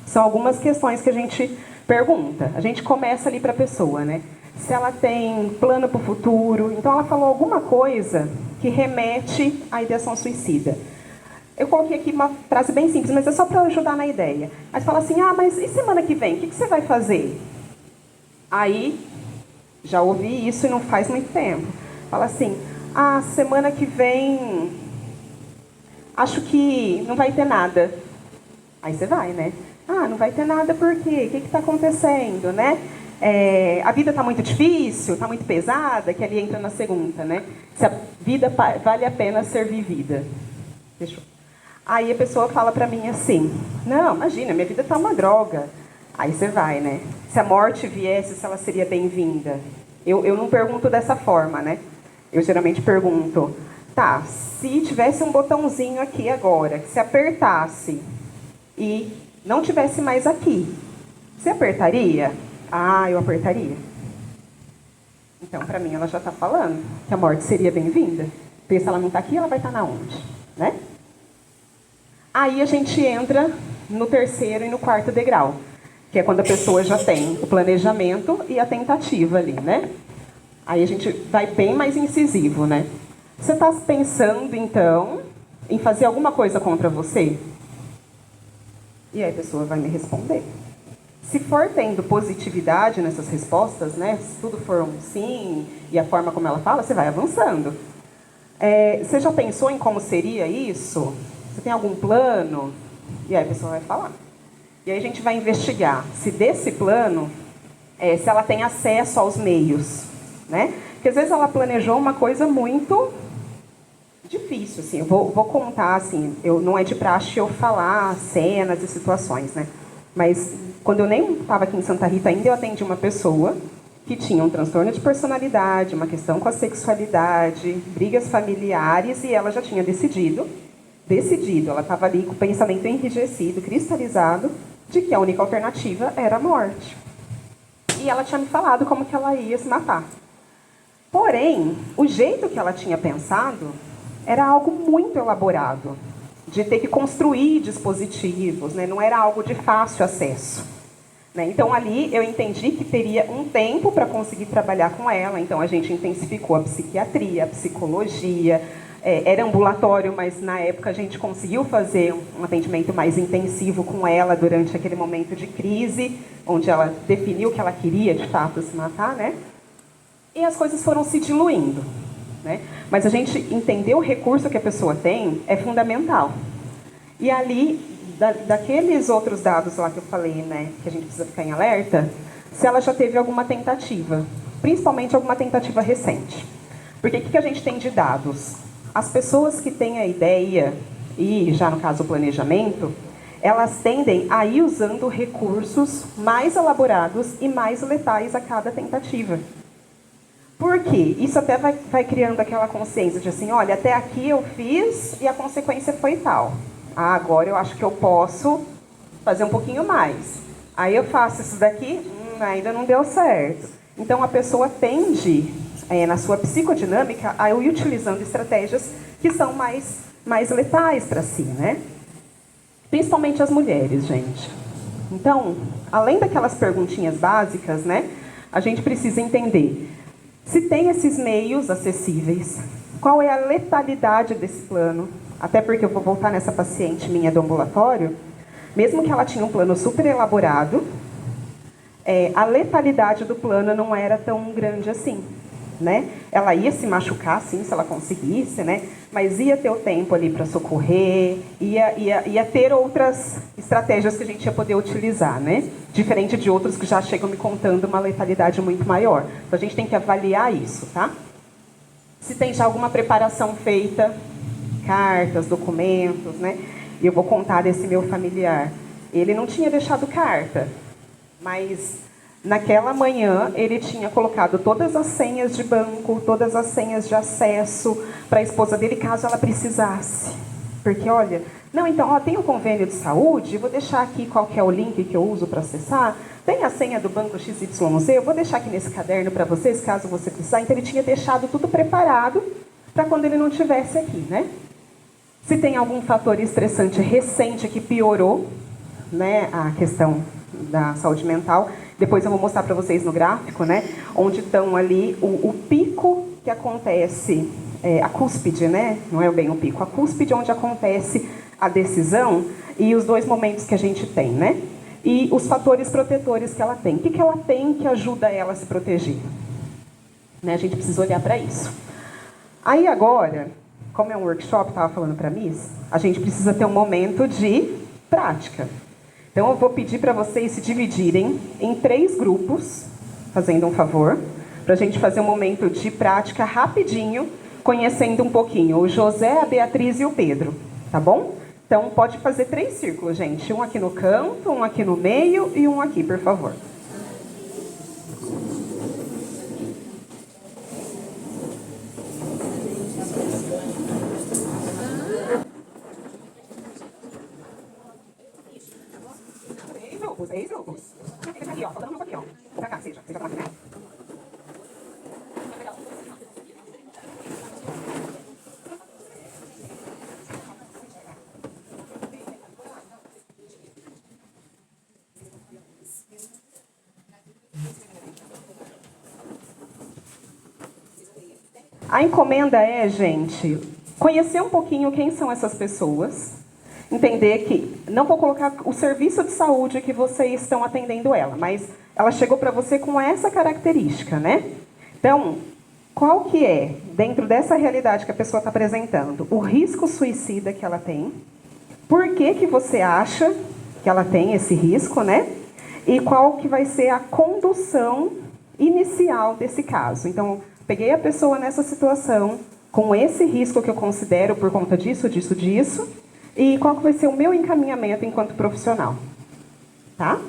são algumas questões que a gente pergunta. A gente começa ali para a pessoa, né? Se ela tem plano para o futuro. Então, ela falou alguma coisa que remete à ideação suicida. Eu coloquei aqui uma frase bem simples, mas é só para ajudar na ideia. Aí você fala assim, ah, mas e semana que vem? O que você vai fazer? Aí, já ouvi isso e não faz muito tempo. Fala assim, ah, semana que vem, acho que não vai ter nada. Aí você vai, né? Ah, não vai ter nada por quê? O que está acontecendo, né? A vida está muito difícil, está muito pesada, que ali entra na segunda, né? Se a vida vale a pena ser vivida. Fechou. Aí a pessoa fala para mim assim, não, imagina, minha vida está uma droga. Aí você vai, né? Se a morte viesse, se ela seria bem-vinda. Eu não pergunto dessa forma, né? Eu geralmente pergunto, tá, se tivesse um botãozinho aqui agora, que se apertasse e não tivesse mais aqui, você apertaria? Ah, eu apertaria. Então, para mim, ela já está falando que a morte seria bem-vinda. Porque se ela não está aqui, ela vai estar na onde? Né? Aí a gente entra no terceiro e no quarto degrau, que é quando a pessoa já tem o planejamento e a tentativa ali, né? Aí a gente vai bem mais incisivo, né? Você está pensando, então, em fazer alguma coisa contra você? E aí a pessoa vai me responder. Se for tendo positividade nessas respostas, né? Se tudo for um sim e a forma como ela fala, você vai avançando. Você já pensou em como seria isso? Você tem algum plano? E aí a pessoa vai falar. E aí a gente vai investigar se desse plano, se ela tem acesso aos meios, né? Porque às vezes ela planejou uma coisa muito difícil, assim. Eu vou contar, assim, não é de praxe eu falar cenas e situações, né? Mas quando eu nem estava aqui em Santa Rita ainda, eu atendi uma pessoa que tinha um transtorno de personalidade, uma questão com a sexualidade, brigas familiares, e ela já tinha decidido, ela estava ali com o pensamento enrijecido, cristalizado, de que a única alternativa era a morte. E ela tinha me falado como que ela ia se matar. Porém, o jeito que ela tinha pensado era algo muito elaborado, de ter que construir dispositivos, né? Não era algo de fácil acesso. Né? Então, ali eu entendi que teria um tempo para conseguir trabalhar com ela, então a gente intensificou a psiquiatria, a psicologia, era ambulatório, mas na época a gente conseguiu fazer um atendimento mais intensivo com ela durante aquele momento de crise, onde ela definiu que ela queria, de fato, se matar, né? E as coisas foram se diluindo. Né? Mas a gente entender o recurso que a pessoa tem é fundamental. E ali, daqueles outros dados lá que eu falei, né, que a gente precisa ficar em alerta, se ela já teve alguma tentativa, principalmente alguma tentativa recente. Porque o que a gente tem de dados? As pessoas que têm a ideia, e já no caso o planejamento, elas tendem a ir usando recursos mais elaborados e mais letais a cada tentativa. Por quê? Isso até vai criando aquela consciência de assim, olha, até aqui eu fiz e a consequência foi tal. Ah, agora eu acho que eu posso fazer um pouquinho mais. Aí eu faço isso daqui, ainda não deu certo. Então a pessoa tende, na sua psicodinâmica, a ir utilizando estratégias que são mais letais para si, né? Principalmente as mulheres, gente. Então, além daquelas perguntinhas básicas, né, a gente precisa entender se tem esses meios acessíveis, qual é a letalidade desse plano, até porque eu vou voltar nessa paciente minha do ambulatório, mesmo que ela tinha um plano super elaborado, a letalidade do plano não era tão grande assim, né? Ela ia se machucar, sim, se ela conseguisse, né? Mas ia ter o tempo ali para socorrer, ia ter outras estratégias que a gente ia poder utilizar, né? Diferente de outros que já chegam me contando uma letalidade muito maior. Então a gente tem que avaliar isso, tá? Se tem já alguma preparação feita, cartas, documentos, né? E eu vou contar desse meu familiar. Ele não tinha deixado carta, mas naquela manhã ele tinha colocado todas as senhas de banco, todas as senhas de acesso para a esposa dele, caso ela precisasse. Porque, olha, não, então, tem o convênio de saúde, vou deixar aqui qual que é o link que eu uso para acessar, tem a senha do banco XYZ, eu vou deixar aqui nesse caderno para vocês, caso você precisar. Então ele tinha deixado tudo preparado para quando ele não estivesse aqui, né? Se tem algum fator estressante recente que piorou, né, a questão da saúde mental, depois eu vou mostrar para vocês no gráfico, né, onde estão ali o pico que acontece, a cúspide, né, não é bem o pico, a cúspide onde acontece a decisão e os dois momentos que a gente tem, né, e os fatores protetores que ela tem. O que ela tem que ajuda ela a se proteger? Né, a gente precisa olhar para isso. Aí agora, como é um workshop, estava falando para a Miss, a gente precisa ter um momento de prática. Então, eu vou pedir para vocês se dividirem em 3 grupos, fazendo um favor, para a gente fazer um momento de prática rapidinho, conhecendo um pouquinho o José, a Beatriz e o Pedro, tá bom? Então, pode fazer 3 círculos, gente. Um aqui no canto, um aqui no meio e um aqui, por favor. Três grupos. Aqui, ó, faltando um pouquinho, ó. Pra cá, seja pra lá, né? A encomenda é, gente, conhecer um pouquinho quem são essas pessoas, entender que não vou colocar o serviço de saúde que vocês estão atendendo ela, mas ela chegou para você com essa característica, né? Então, qual que é, dentro dessa realidade que a pessoa está apresentando, o risco suicida que ela tem? Por que que você acha que ela tem esse risco, né? E qual que vai ser a condução inicial desse caso? Então, peguei a pessoa nessa situação, com esse risco que eu considero por conta disso, disso, disso, e qual que vai ser o meu encaminhamento enquanto profissional, tá?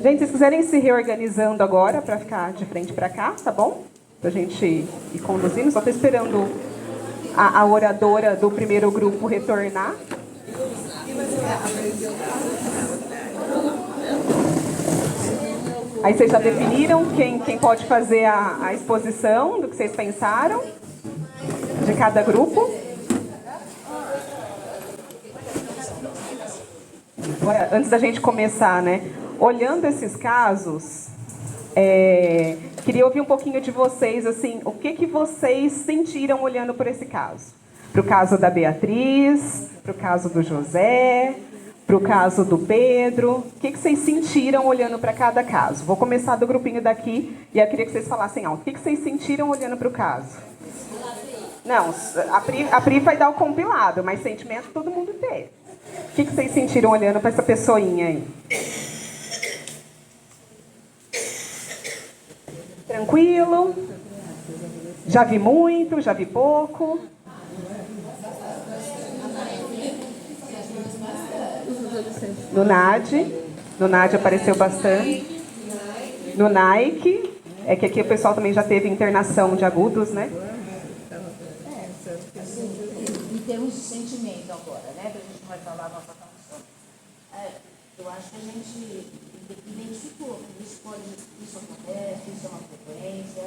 Gente, se vocês quiserem se reorganizando agora para ficar de frente para cá, tá bom? Pra gente ir conduzindo. Só estou esperando a oradora do primeiro grupo retornar. Aí vocês já definiram quem pode fazer a exposição do que vocês pensaram de cada grupo? Agora, antes da gente começar, né? Olhando esses casos, queria ouvir um pouquinho de vocês, assim, o que vocês sentiram olhando por esse caso? Para o caso da Beatriz, para o caso do José, para o caso do Pedro. O que vocês sentiram olhando para cada caso? Vou começar do grupinho daqui e eu queria que vocês falassem alto. O que vocês sentiram olhando para o caso? Não, a Pri vai dar o compilado, mas sentimento todo mundo teve. O que vocês sentiram olhando para essa pessoinha aí? Tranquilo? Já vi muito, já vi pouco? No NAD apareceu bastante. No Nike, é que aqui o pessoal também já teve internação de agudos, né? Em termos de sentimento agora, né? Que a gente vai falar a nossa canção. Eu acho que a gente identificou que isso acontece, isso é uma frequência.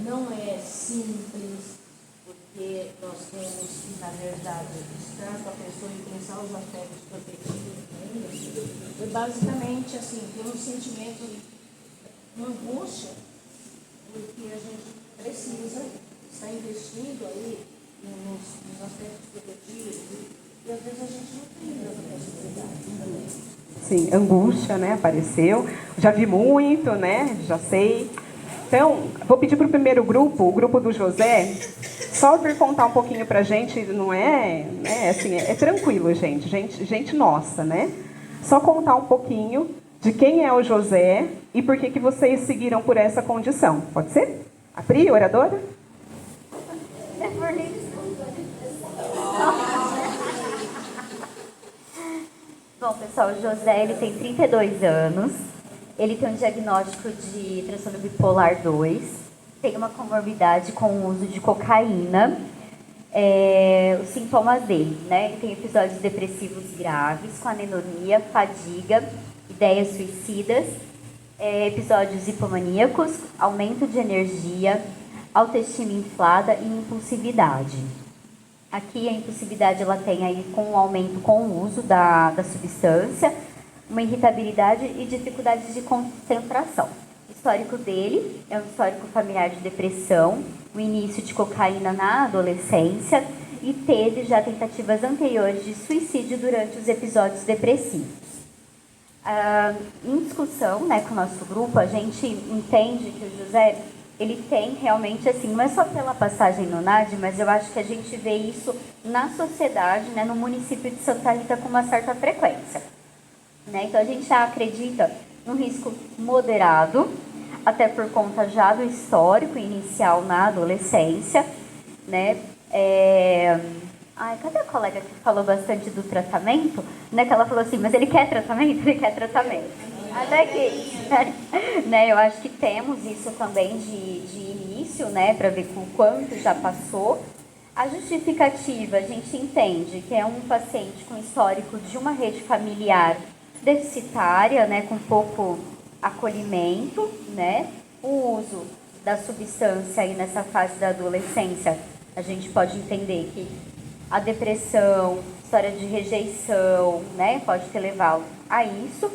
Não é simples, porque porque nós temos que, na verdade, estar com a pessoa e pensar os aspectos protetivos dele. E basicamente, assim, ter um sentimento, uma angústia, porque a gente precisa estar investindo aí nos aspectos protetivos e às vezes a gente não tem essa possibilidade também. Sim, angústia, né? Apareceu. Já vi muito, né? Já sei. Então, vou pedir para o primeiro grupo, o grupo do José, só vir contar um pouquinho para a gente, não é, assim, é tranquilo, gente nossa, né? Só contar um pouquinho de quem é o José e por que vocês seguiram por essa condição. Pode ser? A Pri, oradora? Bom, pessoal, o José ele tem 32 anos, ele tem um diagnóstico de transtorno bipolar 2, tem uma comorbidade com o uso de cocaína. Os sintomas dele, né? Ele tem episódios depressivos graves, com anedonia, fadiga, ideias suicidas, episódios hipomaníacos, aumento de energia, autoestima inflada e impulsividade. Aqui a impulsividade ela tem aí com um aumento com o uso da substância, uma irritabilidade e dificuldades de concentração. O histórico dele é um histórico familiar de depressão, o início de cocaína na adolescência e teve já tentativas anteriores de suicídio durante os episódios depressivos. Em discussão, né, com o nosso grupo, a gente entende que o José ele tem realmente, assim, não é só pela passagem no NAD, mas eu acho que a gente vê isso na sociedade, né, no município de Santa Rita com uma certa frequência. Né? Então, a gente já acredita num risco moderado, até por conta já do histórico inicial na adolescência. Né? Cadê a colega que falou bastante do tratamento? Né? Que ela falou assim, mas ele quer tratamento? Ele quer tratamento. Até que, né, eu acho que temos isso também de início, né, para ver com quanto já passou. A justificativa, a gente entende que é um paciente com histórico de uma rede familiar deficitária, né, com pouco acolhimento, né, o uso da substância aí nessa fase da adolescência, a gente pode entender que a depressão, história de rejeição, né, pode ter levado a isso.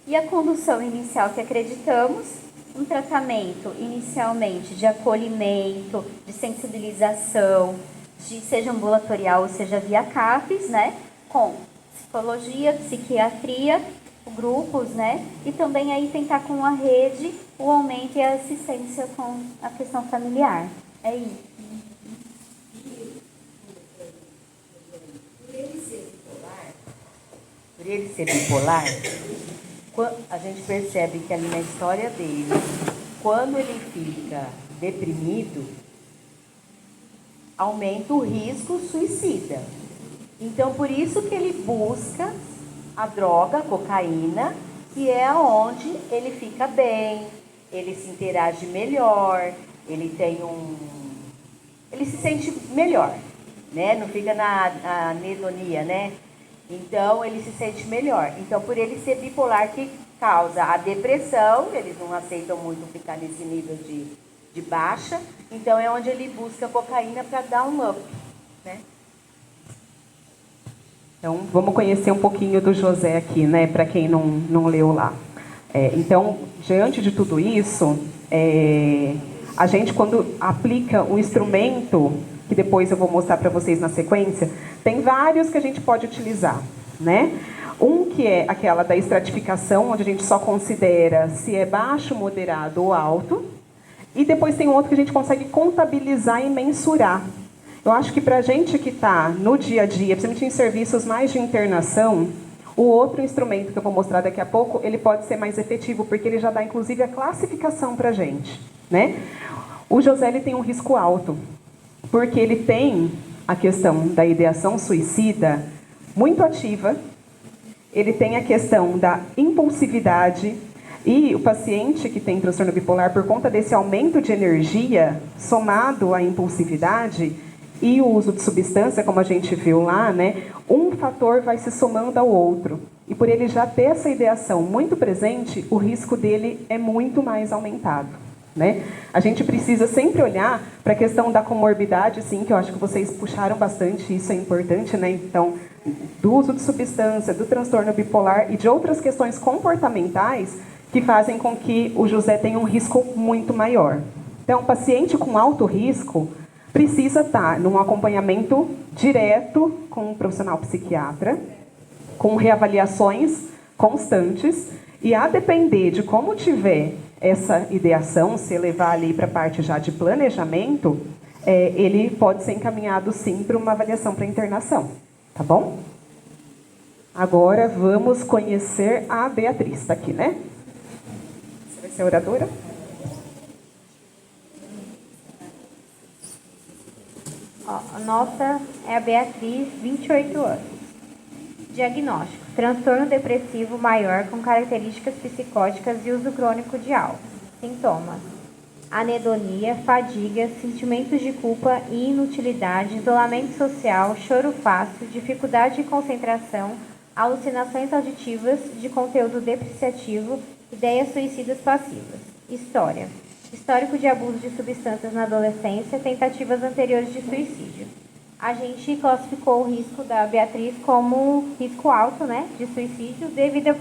E a condução inicial que acreditamos, um tratamento inicialmente de acolhimento, de sensibilização, seja ambulatorial ou seja via CAPES, né, com psicologia, psiquiatria, grupos, né, e também aí tentar com a rede o aumento e a assistência com a questão familiar. É isso. Por ele ser bipolar, a gente percebe que ali na história dele, quando ele fica deprimido, aumenta o risco suicida. Então, por isso que ele busca a droga, a cocaína, que é onde ele fica bem, ele se interage melhor, ele se sente melhor, né? Não fica na anedonia, né? Então, ele se sente melhor. Então, por ele ser bipolar, que causa a depressão, eles não aceitam muito ficar nesse nível de baixa. Então, é onde ele busca a cocaína para dar um up, né? Então, vamos conhecer um pouquinho do José aqui, né? Para quem não leu lá. Então, diante de tudo isso, a gente, quando aplica o instrumento, que depois eu vou mostrar para vocês na sequência, tem vários que a gente pode utilizar, né? Um que é aquela da estratificação, onde a gente só considera se é baixo, moderado ou alto. E depois tem outro que a gente consegue contabilizar e mensurar. Eu acho que para a gente que está no dia a dia, principalmente em serviços mais de internação, o outro instrumento que eu vou mostrar daqui a pouco, ele pode ser mais efetivo, porque ele já dá, inclusive, a classificação para a gente, né? O José ele tem um risco alto, porque ele tem a questão da ideação suicida muito ativa, ele tem a questão da impulsividade, e o paciente que tem transtorno bipolar, por conta desse aumento de energia, somado à impulsividade e o uso de substância, como a gente viu lá, né, um fator vai se somando ao outro. E por ele já ter essa ideação muito presente, o risco dele é muito mais aumentado, né? A gente precisa sempre olhar para a questão da comorbidade, sim, que eu acho que vocês puxaram bastante, isso é importante, né? Então, do uso de substância, do transtorno bipolar e de outras questões comportamentais que fazem com que o José tenha um risco muito maior. Então, o paciente com alto risco precisa estar num acompanhamento direto com um profissional psiquiatra, com reavaliações constantes, e a depender de como tiver essa ideação, se levar ali para a parte já de planejamento, ele pode ser encaminhado sim para uma avaliação para internação, tá bom? Agora vamos conhecer a Beatriz, está aqui, né? Você vai ser a oradora? A nossa é a Beatriz, 28 anos. Diagnóstico: transtorno depressivo maior com características psicóticas e uso crônico de álcool. Sintomas: anedonia, fadiga, sentimentos de culpa e inutilidade, isolamento social, choro fácil, dificuldade de concentração, alucinações auditivas de conteúdo depreciativo, ideias suicidas passivas. História: histórico de abuso de substâncias na adolescência, tentativas anteriores de suicídio. A gente classificou o risco da Beatriz como risco alto, né, de suicídio, devido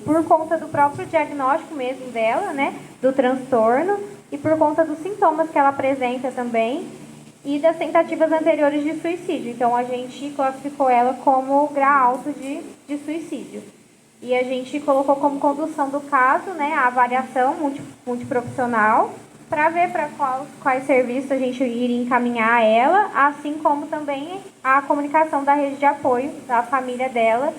por conta do próprio diagnóstico mesmo dela, né, do transtorno, e por conta dos sintomas que ela apresenta também, e das tentativas anteriores de suicídio. Então, a gente classificou ela como grau alto de suicídio. E a gente colocou como condução do caso, né, a avaliação multiprofissional, para ver para quais serviços a gente iria encaminhar ela, assim como também a comunicação da rede de apoio da família dela,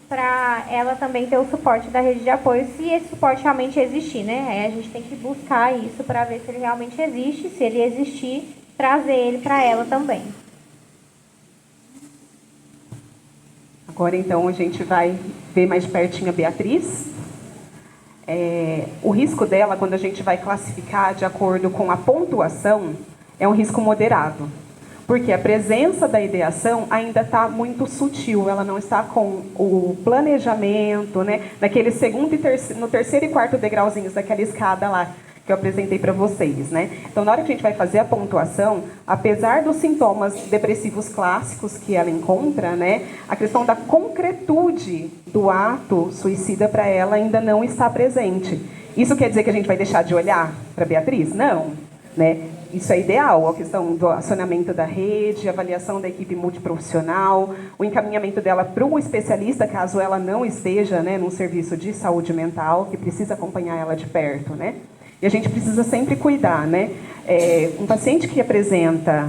para ela também ter o suporte da rede de apoio, se esse suporte realmente existir, né? Aí a gente tem que buscar isso para ver se ele realmente existe, se ele existir, trazer ele para ela também. Agora, então, a gente vai ver mais de pertinho a Beatriz. O risco dela, quando a gente vai classificar de acordo com a pontuação, é um risco moderado. Porque a presença da ideação ainda está muito sutil, ela não está com o planejamento, né, naquele segundo e no terceiro e quarto degrauzinhos daquela escada lá que eu apresentei para vocês, né? Então, na hora que a gente vai fazer a pontuação, apesar dos sintomas depressivos clássicos que ela encontra, né, a questão da concretude do ato suicida para ela ainda não está presente. Isso quer dizer que a gente vai deixar de olhar para Beatriz? Não, né? Isso é ideal, a questão do acionamento da rede, avaliação da equipe multiprofissional, o encaminhamento dela para um especialista, caso ela não esteja, né, num serviço de saúde mental, que precisa acompanhar ela de perto, né? E a gente precisa sempre cuidar, né? Um paciente que apresenta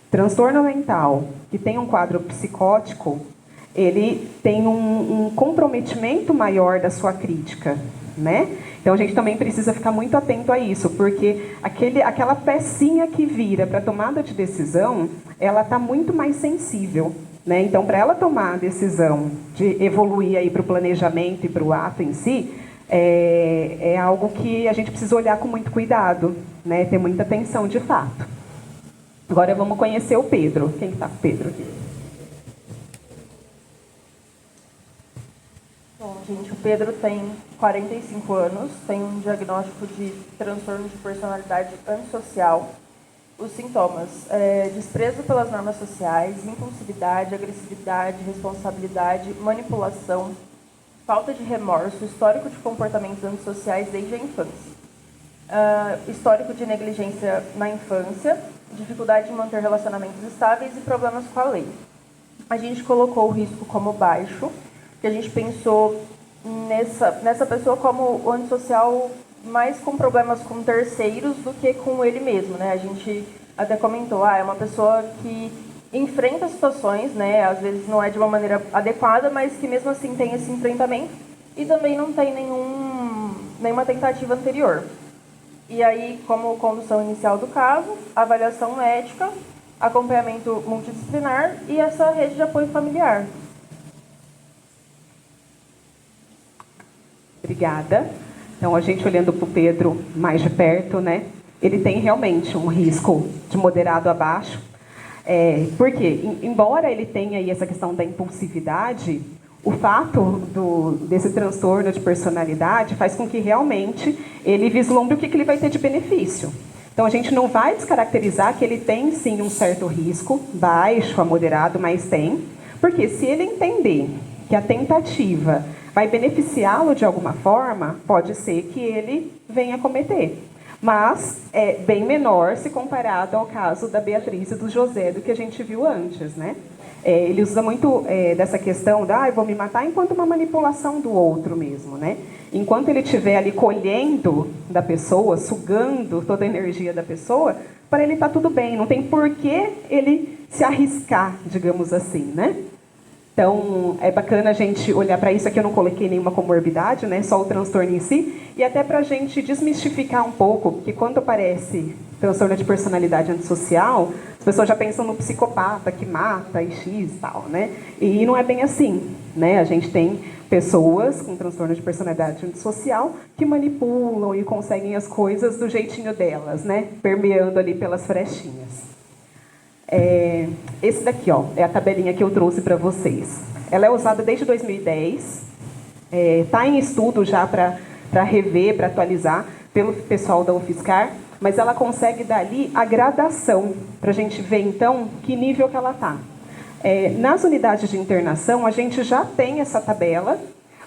transtorno mental, que tem um quadro psicótico, ele tem um comprometimento maior da sua crítica, né? Então, a gente também precisa ficar muito atento a isso, porque aquela pecinha que vira para a tomada de decisão, ela está muito mais sensível, né? Então, para ela tomar a decisão de evoluir aí para o planejamento e para o ato em si, é algo que a gente precisa olhar com muito cuidado, né? Ter muita atenção de fato. Agora vamos conhecer o Pedro. Quem está com o Pedro aqui? Bom, gente, o Pedro tem 45 anos, tem um diagnóstico de transtorno de personalidade antissocial. Os sintomas: desprezo pelas normas sociais, impulsividade, agressividade, responsabilidade, manipulação, falta de remorso, histórico de comportamentos antissociais desde a infância. Histórico de negligência na infância, dificuldade de manter relacionamentos estáveis e problemas com a lei. A gente colocou o risco como baixo, porque a gente pensou nessa pessoa como o antissocial mais com problemas com terceiros do que com ele mesmo, né? A gente até comentou, é uma pessoa que enfrenta situações, né? Às vezes não é de uma maneira adequada, mas que mesmo assim tem esse enfrentamento e também não tem nenhuma tentativa anterior. E aí, como condução inicial do caso, avaliação ética, acompanhamento multidisciplinar e essa rede de apoio familiar. Obrigada. Então, a gente olhando para o Pedro mais de perto, né? Ele tem realmente um risco de moderado a baixo. Porque, embora ele tenha aí essa questão da impulsividade, O fato desse transtorno de personalidade faz com que realmente ele vislumbre o que ele vai ter de benefício. Então, a gente não vai descaracterizar que ele tem, sim, um certo risco, baixo a moderado, mas tem. Porque se ele entender que a tentativa vai beneficiá-lo de alguma forma, pode ser que ele venha cometer. Mas é bem menor se comparado ao caso da Beatriz e do José, do que a gente viu antes, né? Ele usa muito dessa questão da eu vou me matar enquanto uma manipulação do outro mesmo, né? Enquanto ele estiver ali colhendo da pessoa, sugando toda a energia da pessoa, para ele está tudo bem, não tem por que ele se arriscar, digamos assim, né? Então, é bacana a gente olhar para isso. Aqui eu não coloquei nenhuma comorbidade, né? Só o transtorno em si. E até para a gente desmistificar um pouco, porque quando aparece transtorno de personalidade antissocial, as pessoas já pensam no psicopata que mata e X e tal, né? E não é bem assim, né? A gente tem pessoas com transtorno de personalidade antissocial que manipulam e conseguem as coisas do jeitinho delas, né? Permeando ali pelas frechinhas. Esse daqui, ó, é a tabelinha que eu trouxe para vocês. Ela é usada desde 2010. Está em estudo já para rever, para atualizar pelo pessoal da UFSCar, mas ela consegue dar ali a gradação, para a gente ver, então, que nível que ela está. Nas unidades de internação, a gente já tem essa tabela,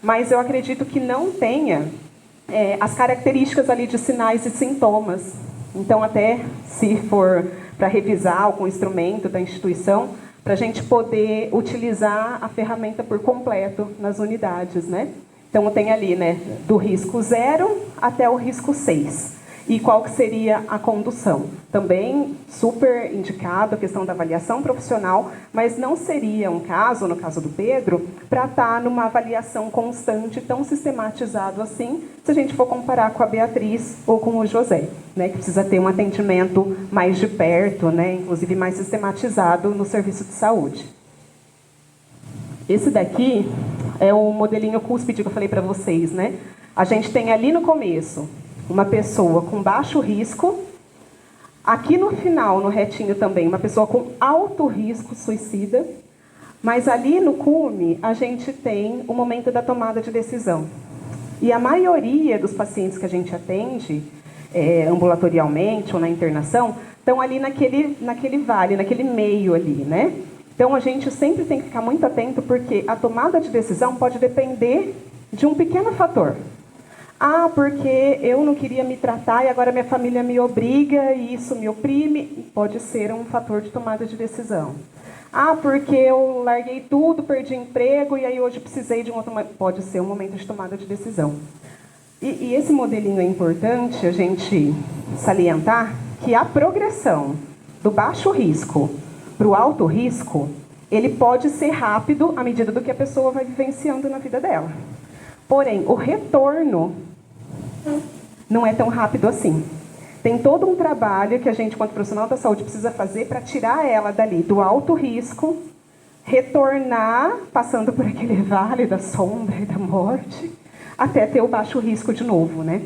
mas eu acredito que não tenha as características ali de sinais e sintomas. Então, até se for para revisar com o instrumento da instituição, para a gente poder utilizar a ferramenta por completo nas unidades, né? Então, tem ali, né, do risco 0 até o risco 6. E qual que seria a condução? Também super indicado a questão da avaliação profissional, mas não seria um caso, no caso do Pedro, para estar numa avaliação constante, tão sistematizado assim, se a gente for comparar com a Beatriz ou com o José, né, que precisa ter um atendimento mais de perto, né, inclusive mais sistematizado no serviço de saúde. Esse daqui é o modelinho cúspide que eu falei para vocês, né? A gente tem ali no começo uma pessoa com baixo risco, aqui no final, no retinho também, uma pessoa com alto risco suicida, mas ali no cume a gente tem o momento da tomada de decisão. E a maioria dos pacientes que a gente atende, ambulatorialmente ou na internação, estão ali naquele vale, naquele meio ali, né? Então a gente sempre tem que ficar muito atento, porque a tomada de decisão pode depender de um pequeno fator. Ah, porque eu não queria me tratar e agora minha família me obriga e isso me oprime. Pode ser um fator de tomada de decisão. Ah, porque eu larguei tudo, perdi emprego e aí hoje precisei de um outro... Pode ser um momento de tomada de decisão. E esse modelinho é importante a gente salientar que a progressão do baixo risco para o alto risco, ele pode ser rápido à medida do que a pessoa vai vivenciando na vida dela. Porém, o retorno não é tão rápido assim. Tem todo um trabalho que a gente, enquanto profissional da saúde, precisa fazer para tirar ela dali do alto risco, retornar, passando por aquele vale da sombra e da morte, até ter o baixo risco de novo, né?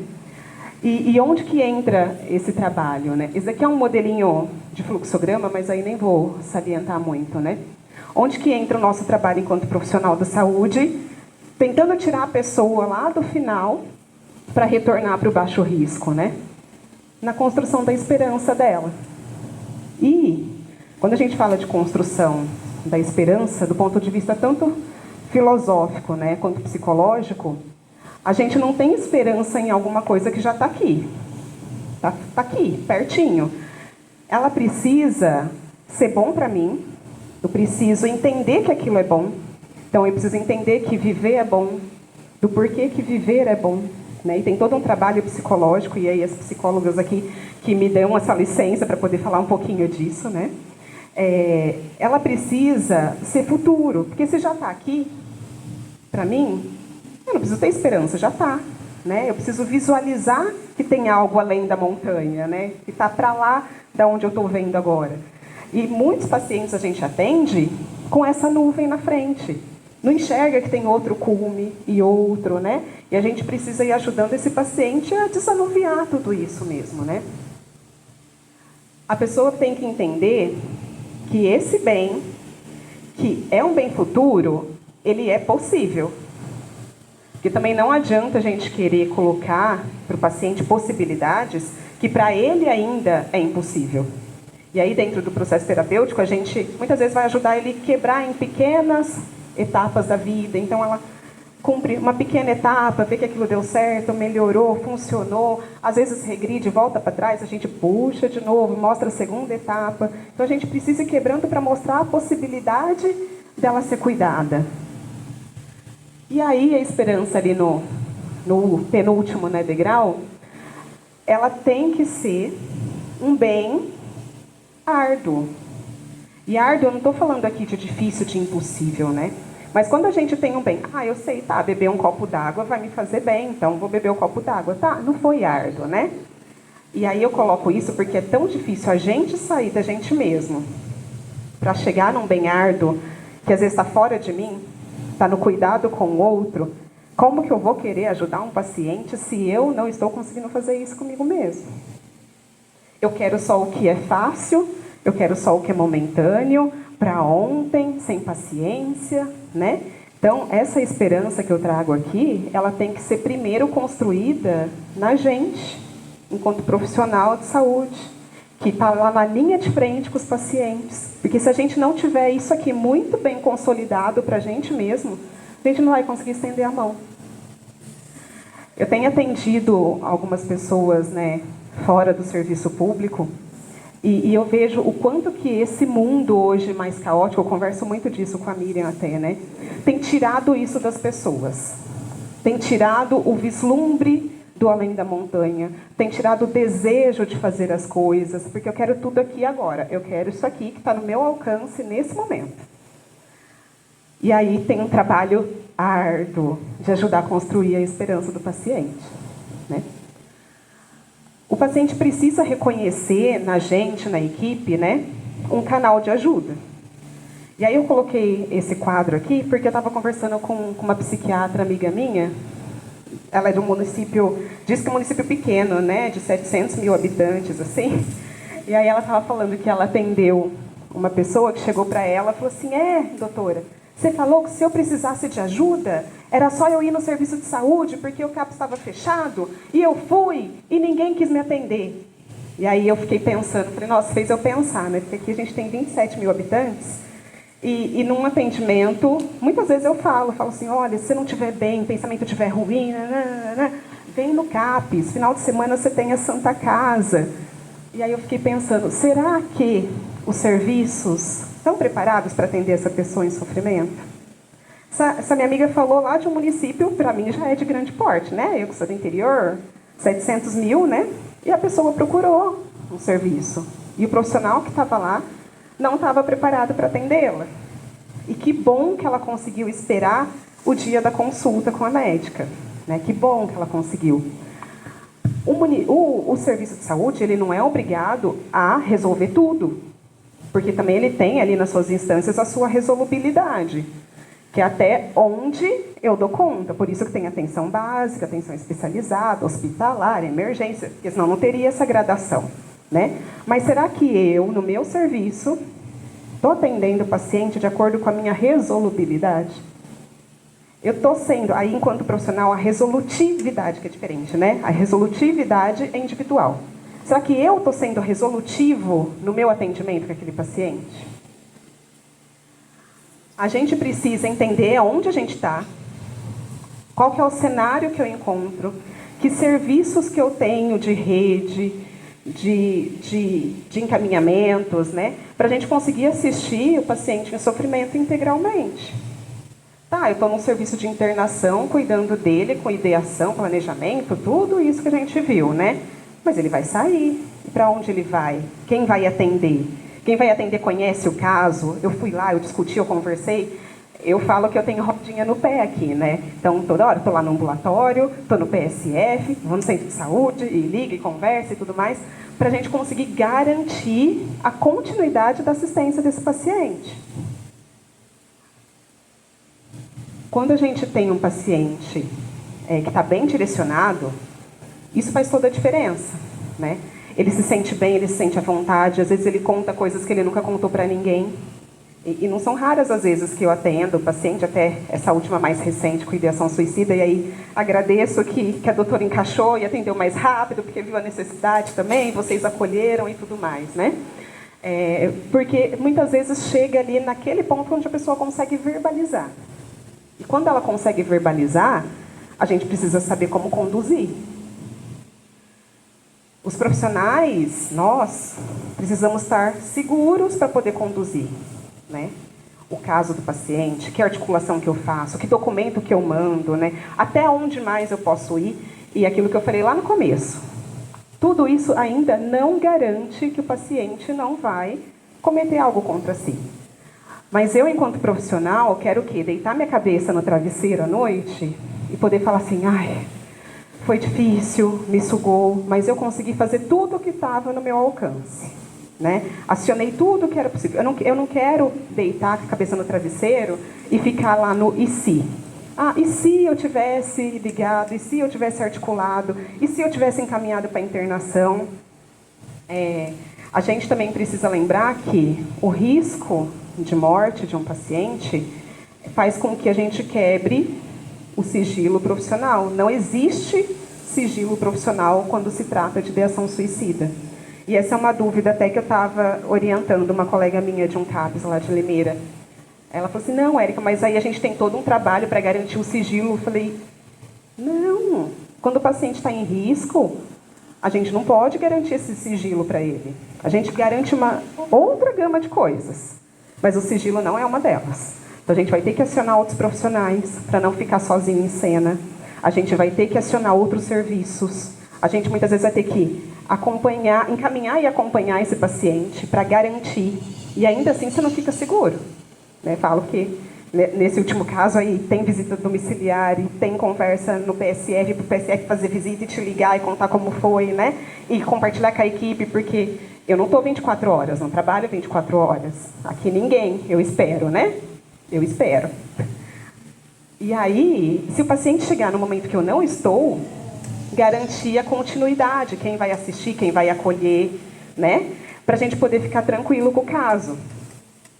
E onde que entra esse trabalho, né? Esse aqui é um modelinho de fluxograma, mas aí nem vou salientar muito, né? Onde que entra o nosso trabalho enquanto profissional da saúde, tentando tirar a pessoa lá do final para retornar para o baixo risco, né? Na construção da esperança dela. E quando a gente fala de construção da esperança, do ponto de vista tanto filosófico, né, quanto psicológico, a gente não tem esperança em alguma coisa que já está aqui. Está aqui, pertinho. Ela precisa ser bom para mim, eu preciso entender que aquilo é bom. Então, eu preciso entender que viver é bom, do porquê que viver é bom. Né? E tem todo um trabalho psicológico, e aí as psicólogas aqui que me dão essa licença para poder falar um pouquinho disso. Né? Ela precisa ser futuro, porque se já está aqui, para mim, eu não preciso ter esperança, já está. Né? Eu preciso visualizar que tem algo além da montanha, né? Que está para lá da onde eu estou vendo agora. E muitos pacientes a gente atende com essa nuvem na frente. Não enxerga que tem outro cume e outro, né? E a gente precisa ir ajudando esse paciente a desanuviar tudo isso mesmo, né? A pessoa tem que entender que esse bem, que é um bem futuro, ele é possível. Porque também não adianta a gente querer colocar para o paciente possibilidades que para ele ainda é impossível. E aí, dentro do processo terapêutico, a gente muitas vezes vai ajudar ele a quebrar em pequenas etapas da vida. Então, ela cumpre uma pequena etapa, vê que aquilo deu certo, melhorou, funcionou. Às vezes regride, volta para trás, a gente puxa de novo, mostra a segunda etapa. Então, a gente precisa ir quebrando para mostrar a possibilidade dela ser cuidada. E aí, a esperança ali no penúltimo, né, degrau, ela tem que ser um bem árduo. E árduo, eu não estou falando aqui de difícil, de impossível, né? Mas quando a gente tem um bem, eu sei, tá, beber um copo d'água vai me fazer bem, então vou beber um copo d'água. Tá, não foi árduo, né? E aí eu coloco isso porque é tão difícil a gente sair da gente mesmo para chegar num bem árduo, que às vezes está fora de mim, está no cuidado com o outro. Como que eu vou querer ajudar um paciente se eu não estou conseguindo fazer isso comigo mesmo? Eu quero só o que é fácil, eu quero só o que é momentâneo, para ontem, sem paciência, né? Então, essa esperança que eu trago aqui, ela tem que ser primeiro construída na gente, enquanto profissional de saúde, que está lá na linha de frente com os pacientes. Porque se a gente não tiver isso aqui muito bem consolidado para a gente mesmo, a gente não vai conseguir estender a mão. Eu tenho atendido algumas pessoas, né, fora do serviço público, e eu vejo o quanto que esse mundo hoje mais caótico, eu converso muito disso com a Miriam até, né, tem tirado isso das pessoas. Tem tirado o vislumbre do além da montanha, tem tirado o desejo de fazer as coisas, porque eu quero tudo aqui agora, eu quero isso aqui que está no meu alcance nesse momento. E aí tem um trabalho árduo de ajudar a construir a esperança do paciente, né? O paciente precisa reconhecer na gente, na equipe, né, um canal de ajuda. E aí eu coloquei esse quadro aqui porque eu estava conversando com uma psiquiatra amiga minha. Ela é de um município, diz que é um município pequeno, né, de 700 mil habitantes, assim. E aí ela estava falando que ela atendeu uma pessoa que chegou para ela e falou assim, doutora, você falou que se eu precisasse de ajuda, era só eu ir no serviço de saúde, porque o CAPS estava fechado, e eu fui, e ninguém quis me atender. E aí eu fiquei pensando, falei, nossa, fez eu pensar, né? Porque aqui a gente tem 27 mil habitantes, e num atendimento, muitas vezes eu falo assim, olha, se você não estiver bem, o pensamento estiver ruim, vem no CAPS, final de semana você tem a Santa Casa. E aí eu fiquei pensando, será que os serviços estão preparados para atender essa pessoa em sofrimento? Essa minha amiga falou lá de um município, para mim já é de grande porte, né? Eu que sou do interior, 700 mil, né? E a pessoa procurou um serviço. E o profissional que estava lá não estava preparado para atendê-la. E que bom que ela conseguiu esperar o dia da consulta com a médica, né? Que bom que ela conseguiu. O serviço de saúde, ele não é obrigado a resolver tudo. Porque também ele tem ali nas suas instâncias a sua resolubilidade, que é até onde eu dou conta. Por isso que tem atenção básica, atenção especializada, hospitalar, emergência, porque senão não teria essa gradação, né? Mas será que eu, no meu serviço, estou atendendo o paciente de acordo com a minha resolubilidade? Eu estou sendo, aí enquanto profissional, a resolutividade, que é diferente, né? A resolutividade é individual. Será que eu estou sendo resolutivo no meu atendimento com aquele paciente? A gente precisa entender aonde a gente está, qual que é o cenário que eu encontro, que serviços que eu tenho de rede, de encaminhamentos, né? Para a gente conseguir assistir o paciente em sofrimento integralmente. Tá, eu estou num serviço de internação, cuidando dele, com ideação, planejamento, tudo isso que a gente viu, né? Mas ele vai sair. E para onde ele vai? Quem vai atender? Quem vai atender conhece o caso? Eu fui lá, eu discuti, eu conversei. Eu falo que eu tenho rodinha no pé aqui, né? Então, toda hora estou lá no ambulatório, estou no PSF, vou no centro de saúde, e liga, e conversa e tudo mais, para a gente conseguir garantir a continuidade da assistência desse paciente. Quando a gente tem um paciente que está bem direcionado, isso faz toda a diferença, né? Ele se sente bem, ele se sente à vontade, às vezes ele conta coisas que ele nunca contou para ninguém. E não são raras as vezes que eu atendo o paciente, até essa última mais recente, com ideação suicida, e aí agradeço que a doutora encaixou e atendeu mais rápido, porque viu a necessidade também, vocês acolheram e tudo mais, né? Porque muitas vezes chega ali naquele ponto onde a pessoa consegue verbalizar. E quando ela consegue verbalizar, a gente precisa saber como conduzir. Os profissionais, nós, precisamos estar seguros para poder conduzir, né? O caso do paciente, que articulação que eu faço, que documento que eu mando, né? Até onde mais eu posso ir, e aquilo que eu falei lá no começo. Tudo isso ainda não garante que o paciente não vai cometer algo contra si. Mas eu, enquanto profissional, quero o quê? Deitar minha cabeça no travesseiro à noite e poder falar assim, ai, foi difícil, me sugou, mas eu consegui fazer tudo o que estava no meu alcance. Né? Acionei tudo o que era possível. Eu não quero deitar a cabeça no travesseiro e ficar lá no e se. Ah, e se eu tivesse ligado? E se eu tivesse articulado? E se eu tivesse encaminhado para a internação? A gente também precisa lembrar que o risco de morte de um paciente faz com que a gente quebre o sigilo profissional. Não existe sigilo profissional quando se trata de ideação suicida. E essa é uma dúvida até que eu estava orientando uma colega minha de um CAPS lá de Limeira. Ela falou assim, não, Érica, mas aí a gente tem todo um trabalho para garantir o sigilo. Eu falei, não, quando o paciente está em risco, a gente não pode garantir esse sigilo para ele. A gente garante uma outra gama de coisas, mas o sigilo não é uma delas. Então a gente vai ter que acionar outros profissionais para não ficar sozinho em cena. A gente vai ter que acionar outros serviços. A gente muitas vezes vai ter que acompanhar, encaminhar e acompanhar esse paciente para garantir. E ainda assim você não fica seguro. Né? Falo que nesse último caso aí tem visita domiciliar e tem conversa no PSF, para o PSF fazer visita e te ligar e contar como foi, né? E compartilhar com a equipe, porque eu não estou 24 horas, não trabalho 24 horas. Aqui ninguém, eu espero, né? Eu espero. E aí, se o paciente chegar no momento que eu não estou, garantir a continuidade, quem vai assistir, quem vai acolher, né? Para a gente poder ficar tranquilo com o caso.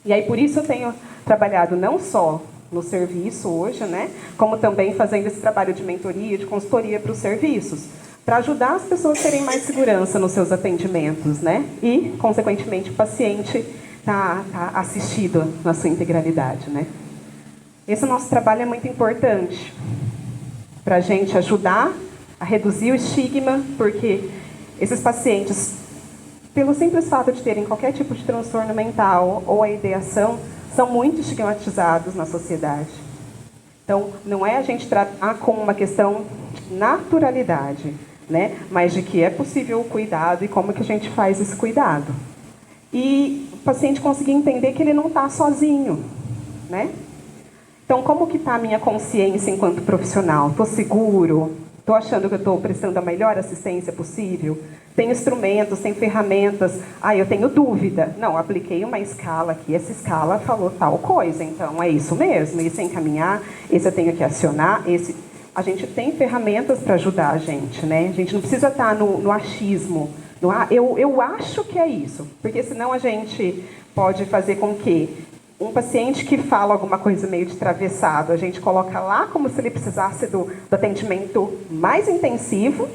E aí, por isso eu tenho trabalhado não só no serviço hoje, né? Como também fazendo esse trabalho de mentoria, de consultoria para os serviços, para ajudar as pessoas a terem mais segurança nos seus atendimentos, né? E, consequentemente, o paciente tá assistido na sua integralidade, né? Esse nosso trabalho é muito importante para a gente ajudar a reduzir o estigma, porque esses pacientes, pelo simples fato de terem qualquer tipo de transtorno mental ou a ideação, são muito estigmatizados na sociedade. Então, não é a gente tratar com uma questão de naturalidade, né? Mas de que é possível o cuidado e como que a gente faz esse cuidado. E o paciente conseguir entender que ele não está sozinho, né? Então, como que está a minha consciência enquanto profissional? Estou seguro? Estou achando que eu estou prestando a melhor assistência possível? Tem instrumentos, tem ferramentas. Ah, eu tenho dúvida. Não, apliquei uma escala aqui, essa escala falou tal coisa, então é isso mesmo. Esse é encaminhar, esse eu tenho que acionar, esse... A gente tem ferramentas para ajudar a gente, né? A gente não precisa estar no achismo. Eu acho que é isso, porque senão a gente pode fazer com que um paciente que fala alguma coisa meio de travessado, a gente coloca lá como se ele precisasse do atendimento mais intensivo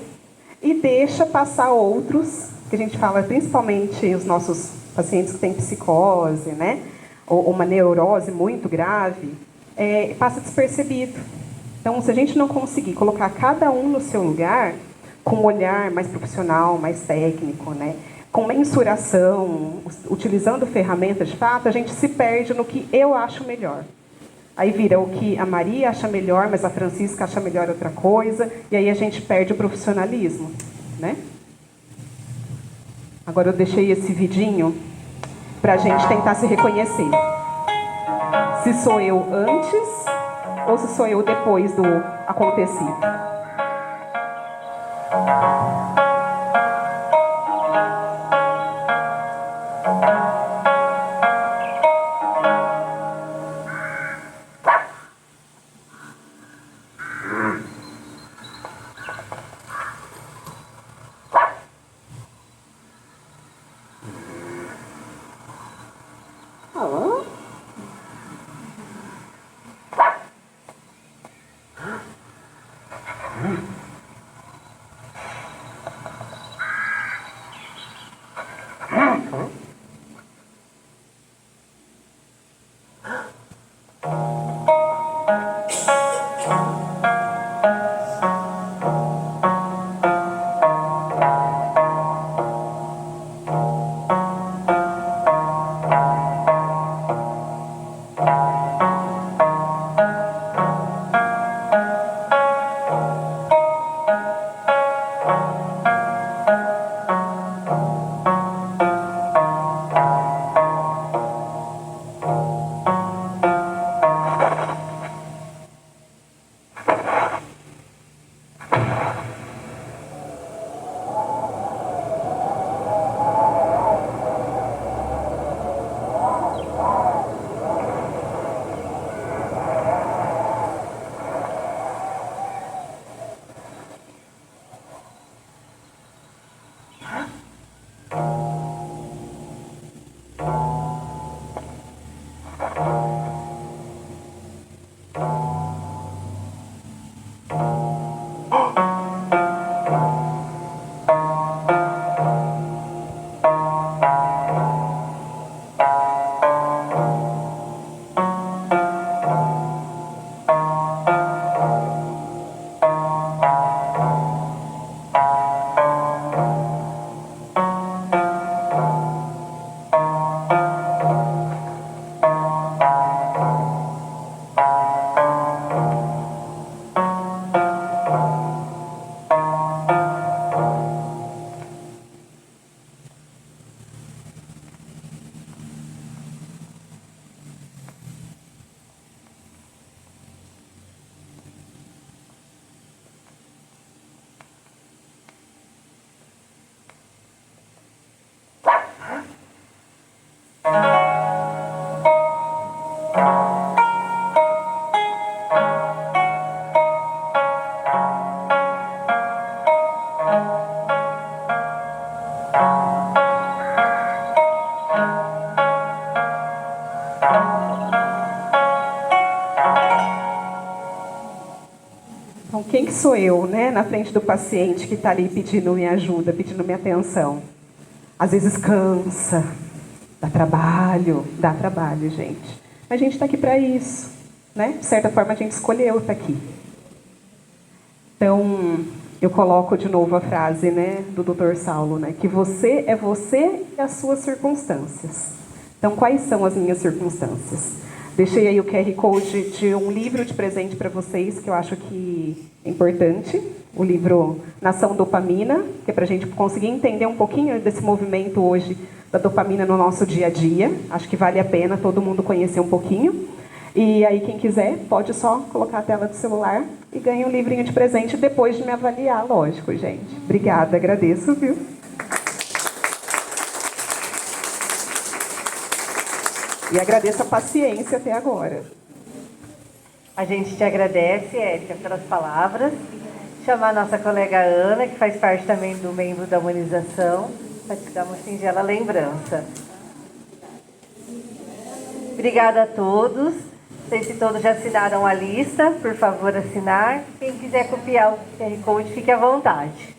e deixa passar outros, que a gente fala principalmente os nossos pacientes que têm psicose, né? Ou uma neurose muito grave, passa despercebido. Então, se a gente não conseguir colocar cada um no seu lugar, com um olhar mais profissional, mais técnico, né? Com mensuração, utilizando ferramentas de fato, a gente se perde no que eu acho melhor. Aí vira o que a Maria acha melhor, mas a Francisca acha melhor outra coisa, e aí a gente perde o profissionalismo, né? Agora eu deixei esse vidinho para a gente tentar se reconhecer. Se sou eu antes ou se sou eu depois do acontecido. Então, quem que sou eu, né, na frente do paciente que está ali pedindo minha ajuda, pedindo minha atenção? Às vezes cansa, dá trabalho, gente. Mas a gente está aqui para isso, né? De certa forma, a gente escolheu estar aqui. Então, eu coloco de novo a frase, né, do Dr. Saulo, né, que você é você e as suas circunstâncias. Então, quais são as minhas circunstâncias? Deixei aí o QR Code de um livro de presente para vocês, que eu acho que é importante. O livro Nação Dopamina, que é para a gente conseguir entender um pouquinho desse movimento hoje da dopamina no nosso dia a dia. Acho que vale a pena todo mundo conhecer um pouquinho. E aí, quem quiser, pode só colocar a tela do celular e ganha um livrinho de presente depois de me avaliar, lógico, gente. Obrigada, agradeço, viu? E agradeço a paciência até agora. A gente te agradece, Érica, pelas palavras. Chamar a nossa colega Ana, que faz parte também do membro da humanização, para te dar uma singela lembrança. Obrigada a todos. Não sei se todos já assinaram a lista, por favor, assinar. Quem quiser copiar o QR Code, fique à vontade.